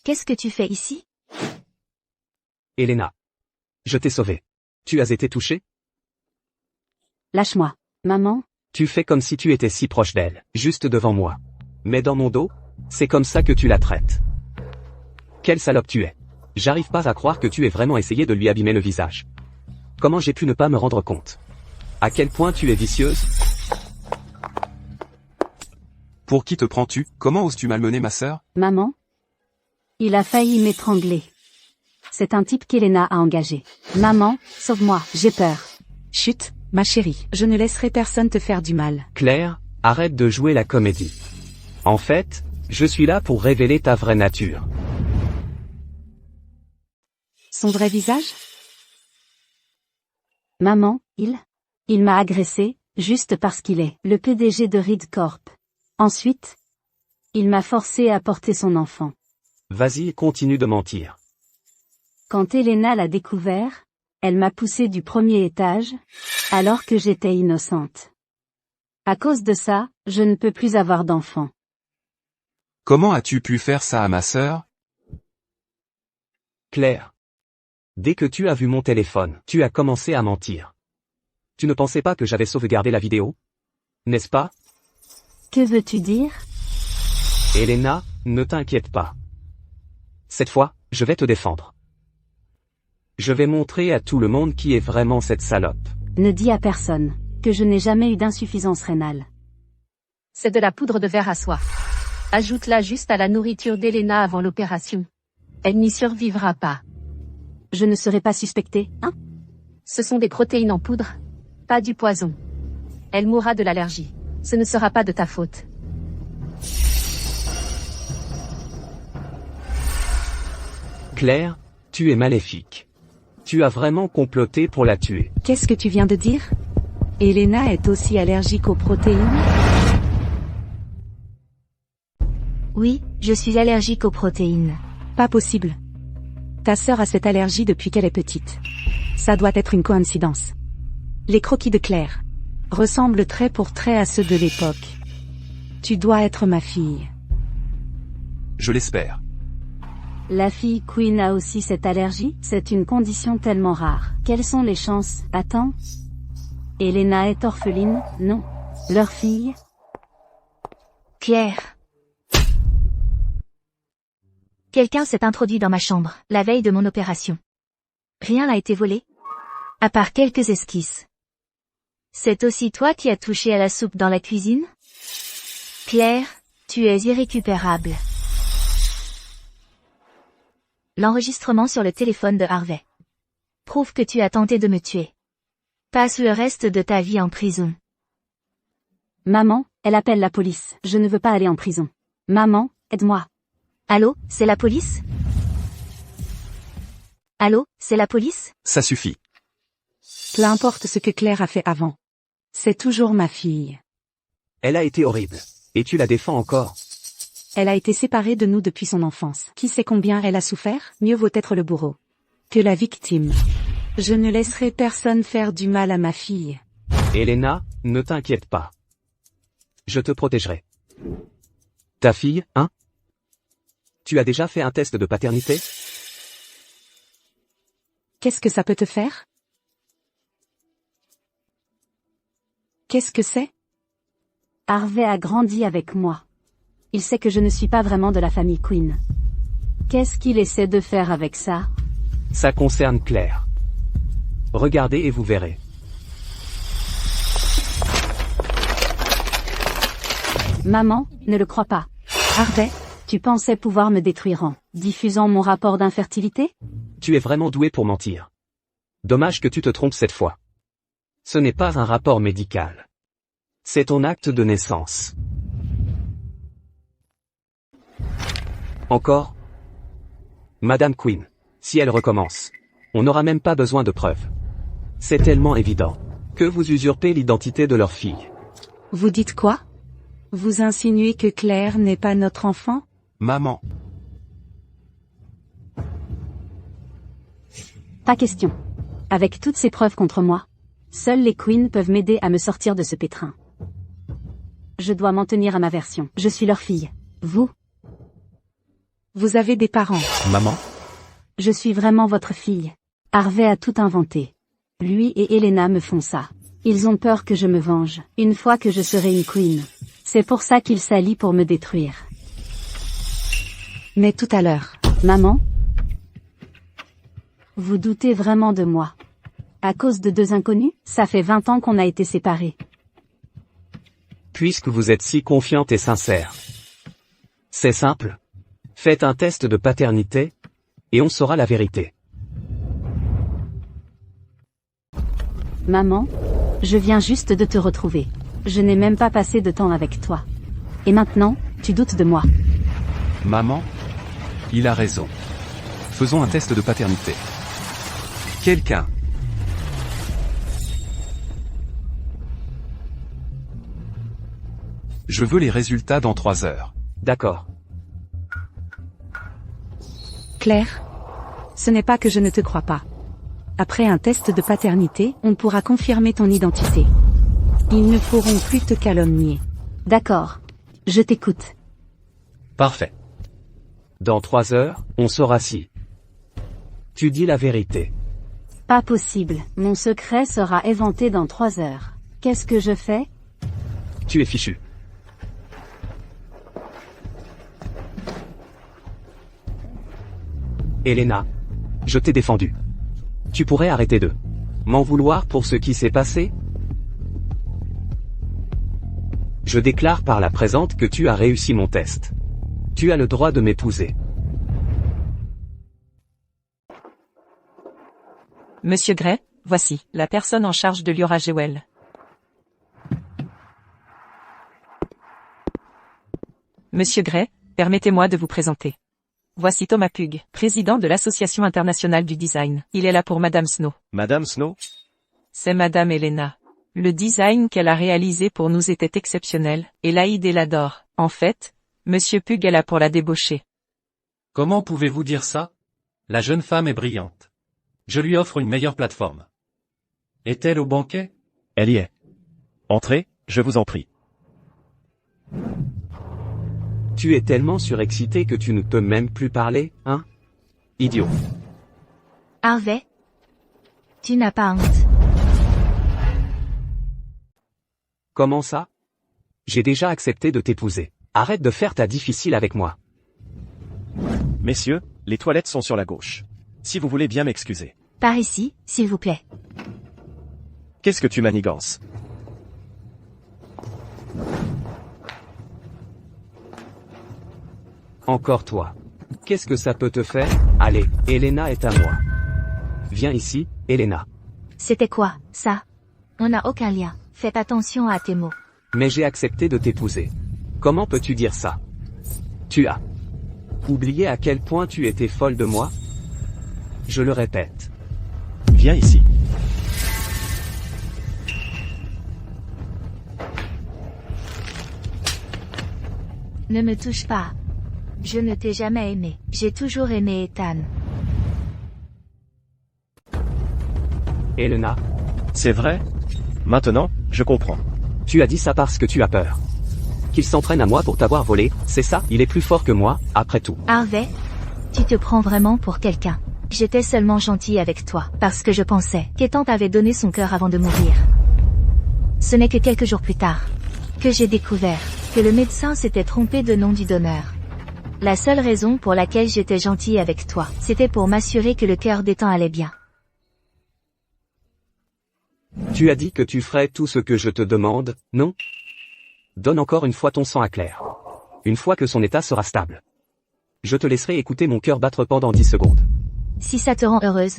Qu'est-ce que tu fais ici? Elena. Je t'ai sauvé. Tu as été touchée? Lâche-moi. Maman? Tu fais comme si tu étais si proche d'elle, juste devant moi. Mais dans mon dos, c'est comme ça que tu la traites. Quelle salope tu es. J'arrive pas à croire que tu aies vraiment essayé de lui abîmer le visage. Comment j'ai pu ne pas me rendre compte? À quel point tu es vicieuse? Pour qui te prends-tu? Comment oses-tu malmener ma sœur? Maman? Il a failli m'étrangler. C'est un type qu'Elena a engagé. Maman, sauve-moi, j'ai peur. Chut, ma chérie, je ne laisserai personne te faire du mal. Claire, arrête de jouer la comédie. En fait, je suis là pour révéler ta vraie nature. Son vrai visage? Maman, il m'a agressé, juste parce qu'il est le PDG de Reed Corp. Ensuite, il m'a forcé à porter son enfant. Vas-y, continue de mentir. Quand Elena l'a découvert, elle m'a poussé du premier étage, alors que j'étais innocente. À cause de ça, je ne peux plus avoir d'enfant. Comment as-tu pu faire ça à ma sœur? Claire. Dès que tu as vu mon téléphone, tu as commencé à mentir. Tu ne pensais pas que j'avais sauvegardé la vidéo? N'est-ce pas? Que veux-tu dire? Elena, ne t'inquiète pas. Cette fois, je vais te défendre. Je vais montrer à tout le monde qui est vraiment cette salope. Ne dis à personne que je n'ai jamais eu d'insuffisance rénale. C'est de la poudre de verre à soie. Ajoute-la juste à la nourriture d'Elena avant l'opération. Elle n'y survivra pas. Je ne serai pas suspectée, hein? Ce sont des protéines en poudre, pas du poison. Elle mourra de l'allergie. Ce ne sera pas de ta faute. Claire, tu es maléfique. Tu as vraiment comploté pour la tuer. Qu'est-ce que tu viens de dire? Elena est aussi allergique aux protéines? Oui, je suis allergique aux protéines. Pas possible. Ta sœur a cette allergie depuis qu'elle est petite. Ça doit être une coïncidence. Les croquis de Claire ressemblent trait pour trait à ceux de l'époque. Tu dois être ma fille. Je l'espère. La fille Queen a aussi cette allergie? C'est une condition tellement rare. Quelles sont les chances? Attends. Elena est orpheline? Non. Leur fille? Claire. Quelqu'un s'est introduit dans ma chambre, la veille de mon opération. Rien n'a été volé. À part quelques esquisses. C'est aussi toi qui as touché à la soupe dans la cuisine? Claire, tu es irrécupérable. L'enregistrement sur le téléphone de Harvey prouve que tu as tenté de me tuer. Passe le reste de ta vie en prison. Maman, elle appelle la police. Je ne veux pas aller en prison. Maman, aide-moi. Allô, c'est la police? Allô, c'est la police? Ça suffit. Peu importe ce que Claire a fait avant. C'est toujours ma fille. Elle a été horrible. Et tu la défends encore. Elle a été séparée de nous depuis son enfance. Qui sait combien elle a souffert? Mieux vaut être le bourreau que la victime. Je ne laisserai personne faire du mal à ma fille. Elena, ne t'inquiète pas. Je te protégerai. Ta fille, hein? Tu as déjà fait un test de paternité? Qu'est-ce que ça peut te faire? Qu'est-ce que c'est? Harvey a grandi avec moi. Il sait que je ne suis pas vraiment de la famille Queen. Qu'est-ce qu'il essaie de faire avec ça? Ça concerne Claire. Regardez et vous verrez. Maman, ne le crois pas. Harvey, tu pensais pouvoir me détruire en diffusant mon rapport d'infertilité? Tu es vraiment doué pour mentir. Dommage que tu te trompes cette fois. Ce n'est pas un rapport médical. C'est ton acte de naissance. Encore? Madame Queen, si elle recommence, on n'aura même pas besoin de preuves. C'est tellement évident que vous usurpez l'identité de leur fille. Vous dites quoi? Vous insinuez que Claire n'est pas notre enfant? Maman. Pas question. Avec toutes ces preuves contre moi, seuls les Queens peuvent m'aider à me sortir de ce pétrin. Je dois m'en tenir à ma version. Je suis leur fille. Vous avez des parents. Maman. Je suis vraiment votre fille. Harvey a tout inventé. Lui et Elena me font ça. Ils ont peur que je me venge, une fois que je serai une queen. C'est pour ça qu'ils s'allient pour me détruire. Mais tout à l'heure, maman, vous doutez vraiment de moi? À cause de deux inconnus? Ça fait 20 ans qu'on a été séparés. Puisque vous êtes si confiante et sincère. C'est simple. Faites un test de paternité, et on saura la vérité. Maman, je viens juste de te retrouver. Je n'ai même pas passé de temps avec toi. Et maintenant, tu doutes de moi. Maman. Il a raison. Faisons un test de paternité. Quelqu'un. Je veux les résultats dans 3 heures. D'accord. Claire, ce n'est pas que je ne te crois pas. Après un test de paternité, on pourra confirmer ton identité. Ils ne pourront plus te calomnier. D'accord. Je t'écoute. Parfait. Dans 3 heures, on saura si tu dis la vérité. Pas possible. Mon secret sera éventé dans 3 heures. Qu'est-ce que je fais? Tu es fichu. Elena, je t'ai défendu. Tu pourrais arrêter de m'en vouloir pour ce qui s'est passé? Je déclare par la présente que tu as réussi mon test. Tu as le droit de m'épouser. Monsieur Gray, voici, la personne en charge de Liora Jewel. Monsieur Gray, permettez-moi de vous présenter. Voici Thomas Pugh, président de l'Association internationale du design. Il est là pour Madame Snow. Madame Snow? C'est Madame Elena. Le design qu'elle a réalisé pour nous était exceptionnel, et Laïd l'adore. En fait, Monsieur Pugh est là pour la débaucher. Comment pouvez-vous dire ça? La jeune femme est brillante. Je lui offre une meilleure plateforme. Est-elle au banquet? Elle y est. Entrez, je vous en prie. Tu es tellement surexcité que tu ne peux même plus parler, hein? Idiot. Harvey? Tu n'as pas honte. Comment ça? J'ai déjà accepté de t'épouser. Arrête de faire ta difficile avec moi. Messieurs, les toilettes sont sur la gauche. Si vous voulez bien m'excuser. Par ici, s'il vous plaît. Qu'est-ce que tu manigances? Encore toi. Qu'est-ce que ça peut te faire? Allez, Elena est à moi. Viens ici, Elena. C'était quoi, ça? On n'a aucun lien. Faites attention à tes mots. Mais j'ai accepté de t'épouser. Comment peux-tu dire ça? Tu as oublié à quel point tu étais folle de moi? Je le répète. Viens ici. Ne me touche pas. Je ne t'ai jamais aimé. J'ai toujours aimé Ethan. Elena. C'est vrai? Maintenant, je comprends. Tu as dit ça parce que tu as peur. Qu'il s'en prenne à moi pour t'avoir volé, c'est ça? Il est plus fort que moi, après tout. Harvey? Tu te prends vraiment pour quelqu'un. J'étais seulement gentille avec toi, parce que je pensais qu'Ethan t'avait donné son cœur avant de mourir. Ce n'est que quelques jours plus tard que j'ai découvert que le médecin s'était trompé de nom du donneur. La seule raison pour laquelle j'étais gentille avec toi, c'était pour m'assurer que le cœur d'Ethan allait bien. Tu as dit que tu ferais tout ce que je te demande, non? Donne encore une fois ton sang à Claire. Une fois que son état sera stable. Je te laisserai écouter mon cœur battre pendant 10 secondes. Si ça te rend heureuse,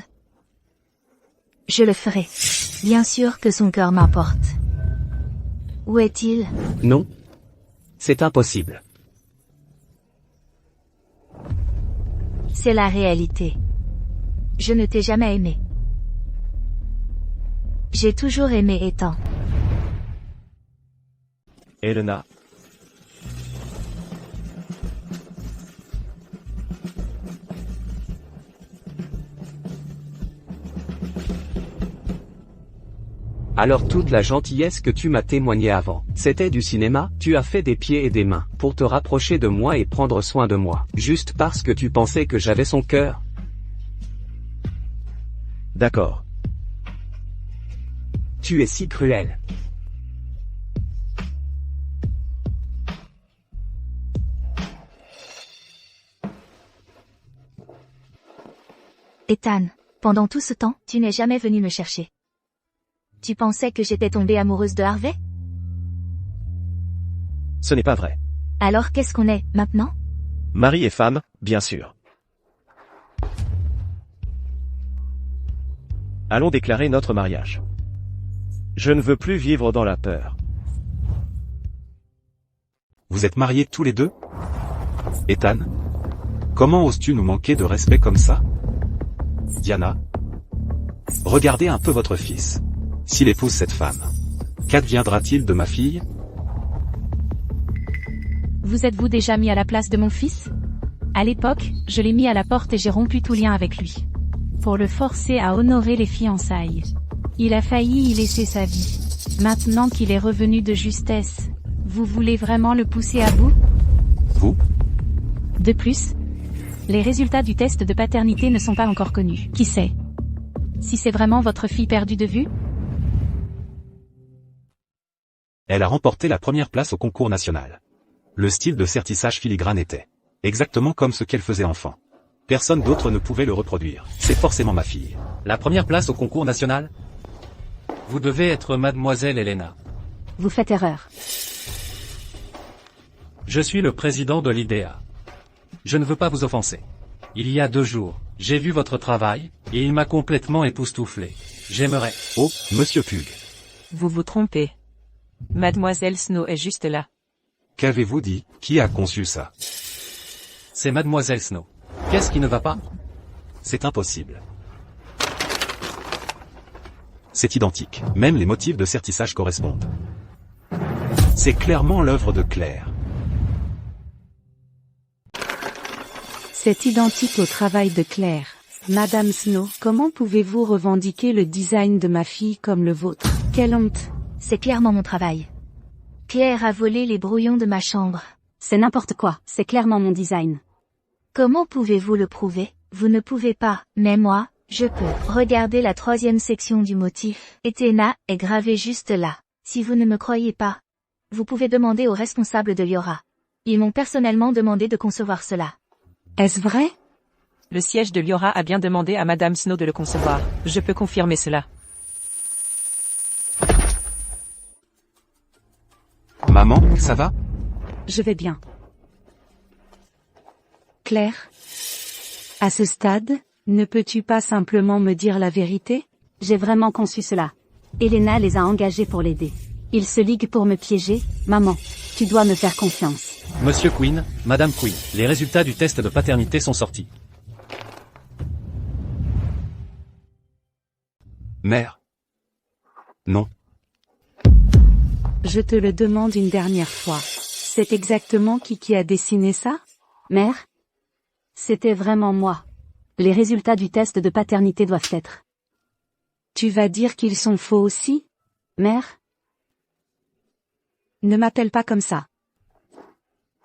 je le ferai. Bien sûr que son cœur m'importe. Où est-il? Non. C'est impossible. C'est la réalité. Je ne t'ai jamais aimé. J'ai toujours aimé Ethan. Elena. Alors toute la gentillesse que tu m'as témoignée avant, c'était du cinéma, tu as fait des pieds et des mains, pour te rapprocher de moi et prendre soin de moi, juste parce que tu pensais que j'avais son cœur. D'accord. Tu es si cruel. Ethan, pendant tout ce temps, tu n'es jamais venu me chercher. Tu pensais que j'étais tombée amoureuse de Harvey? Ce n'est pas vrai. Alors qu'est-ce qu'on est, maintenant? Mari et femme, bien sûr. Allons déclarer notre mariage. Je ne veux plus vivre dans la peur. Vous êtes mariés tous les deux? Ethan? Comment oses-tu nous manquer de respect comme ça? Diana? Regardez un peu votre fils. S'il épouse cette femme, qu'adviendra-t-il de ma fille? Vous êtes-vous déjà mis à la place de mon fils? À l'époque, je l'ai mis à la porte et j'ai rompu tout lien avec lui. Pour le forcer à honorer les fiançailles. Il a failli y laisser sa vie. Maintenant qu'il est revenu de justesse, vous voulez vraiment le pousser à bout? Vous? De plus, les résultats du test de paternité ne sont pas encore connus. Qui sait? Si c'est vraiment votre fille perdue de vue? Elle a remporté la première place au concours national. Le style de sertissage filigrane était exactement comme ce qu'elle faisait enfant. Personne d'autre ne pouvait le reproduire. C'est forcément ma fille. La première place au concours national? Vous devez être mademoiselle Elena. Vous faites erreur. Je suis le président de l'IDEA. Je ne veux pas vous offenser. Il y a 2 jours, j'ai vu votre travail, et il m'a complètement époustouflé. J'aimerais... Oh, monsieur Pug. Vous vous trompez. Mademoiselle Snow est juste là. Qu'avez-vous dit? Qui a conçu ça? C'est Mademoiselle Snow. Qu'est-ce qui ne va pas? C'est impossible. C'est identique. Même les motifs de sertissage correspondent. C'est clairement l'œuvre de Claire. C'est identique au travail de Claire. Madame Snow, comment pouvez-vous revendiquer le design de ma fille comme le vôtre? Quelle honte! C'est clairement mon travail. Claire a volé les brouillons de ma chambre. C'est n'importe quoi, c'est clairement mon design. Comment pouvez-vous le prouver? Vous ne pouvez pas, mais moi, je peux. Regardez la 3e section du motif. Etena est gravé juste là. Si vous ne me croyez pas, vous pouvez demander aux responsables de Liora. Ils m'ont personnellement demandé de concevoir cela. Est-ce vrai? Le siège de Liora a bien demandé à Madame Snow de le concevoir. Je peux confirmer cela. Maman, ça va? Je vais bien. Claire? À ce stade, ne peux-tu pas simplement me dire la vérité? J'ai vraiment conçu cela. Elena les a engagés pour l'aider. Ils se liguent pour me piéger. Maman, tu dois me faire confiance. Monsieur Queen, Madame Queen, les résultats du test de paternité sont sortis. Mère? Non. Je te le demande une dernière fois. C'est exactement qui a dessiné ça? Mère? C'était vraiment moi. Les résultats du test de paternité doivent être. Tu vas dire qu'ils sont faux aussi? Mère? Ne m'appelle pas comme ça.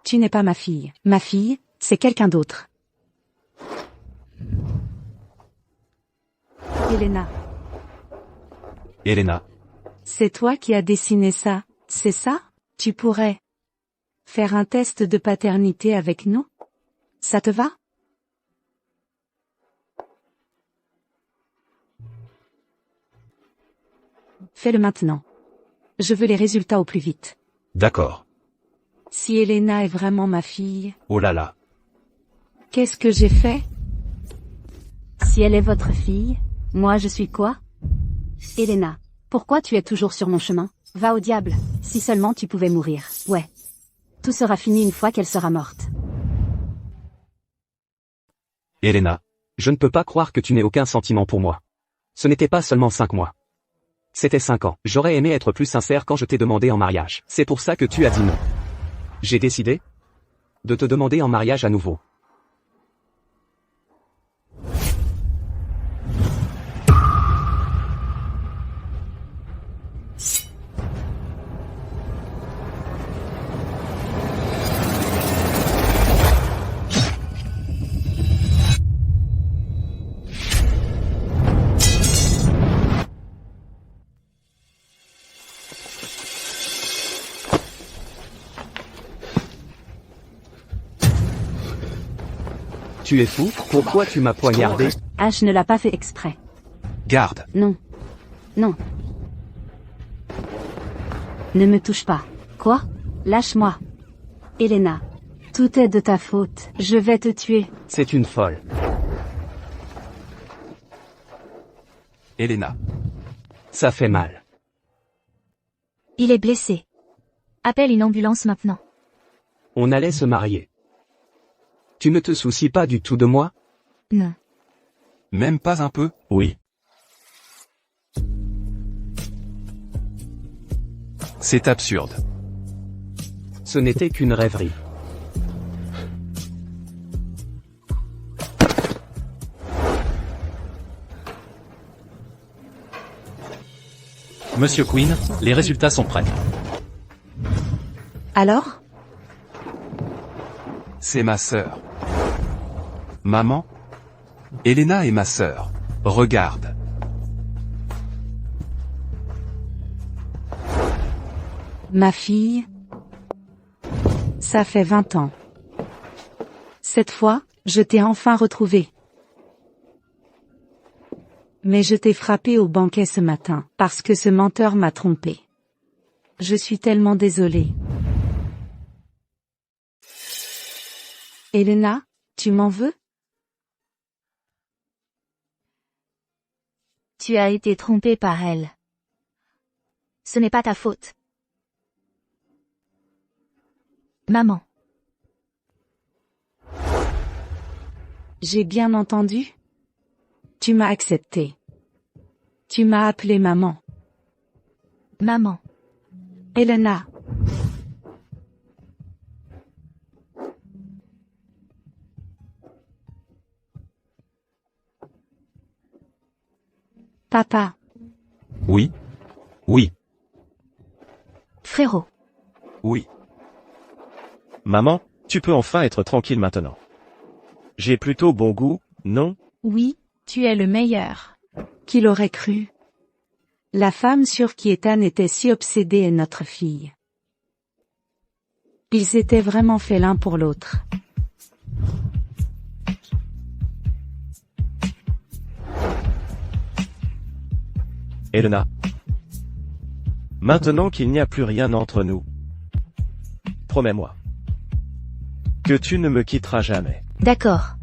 Tu n'es pas ma fille. Ma fille, c'est quelqu'un d'autre. Elena. Elena. C'est toi qui as dessiné ça, c'est ça? Tu pourrais faire un test de paternité avec nous? Ça te va? Fais-le maintenant. Je veux les résultats au plus vite. D'accord. Si Elena est vraiment ma fille... Oh là là. Qu'est-ce que j'ai fait? Si elle est votre fille, moi je suis quoi? Elena, pourquoi tu es toujours sur mon chemin? Va au diable, si seulement tu pouvais mourir. Ouais. Tout sera fini une fois qu'elle sera morte. Elena. Je ne peux pas croire que tu n'aies aucun sentiment pour moi. Ce n'était pas seulement 5 mois. C'était 5 ans. J'aurais aimé être plus sincère quand je t'ai demandé en mariage. C'est pour ça que tu as dit non. J'ai décidé de te demander en mariage à nouveau. Tu es fou? Pourquoi tu m'as poignardé? Ash ne l'a pas fait exprès. Garde. Non. Non. Ne me touche pas. Quoi? Lâche-moi. Elena. Tout est de ta faute. Je vais te tuer. C'est une folle. Elena. Ça fait mal. Il est blessé. Appelle une ambulance maintenant. On allait se marier. Tu ne te soucies pas du tout de moi? Non. Même pas un peu? Oui. C'est absurde. Ce n'était qu'une rêverie. Monsieur Quinn, les résultats sont prêts. Alors? C'est ma sœur. Maman? Elena est ma sœur. Regarde. Ma fille? Ça fait 20 ans. Cette fois, je t'ai enfin retrouvée. Mais je t'ai frappé au banquet ce matin, parce que ce menteur m'a trompé. Je suis tellement désolée. Elena, tu m'en veux? Tu as été trompé par elle. Ce n'est pas ta faute. Maman. J'ai bien entendu? Tu m'as accepté. Tu m'as appelé maman. Maman. Elena. Papa. Oui. Oui. Frérot. Oui. Maman, tu peux enfin être tranquille maintenant. J'ai plutôt bon goût, non? Oui, tu es le meilleur. Qui l'aurait cru? La femme sur qui Ethan était si obsédé est notre fille. Ils étaient vraiment faits l'un pour l'autre. Elena. Maintenant qu'il n'y a plus rien entre nous, promets-moi que tu ne me quitteras jamais. D'accord.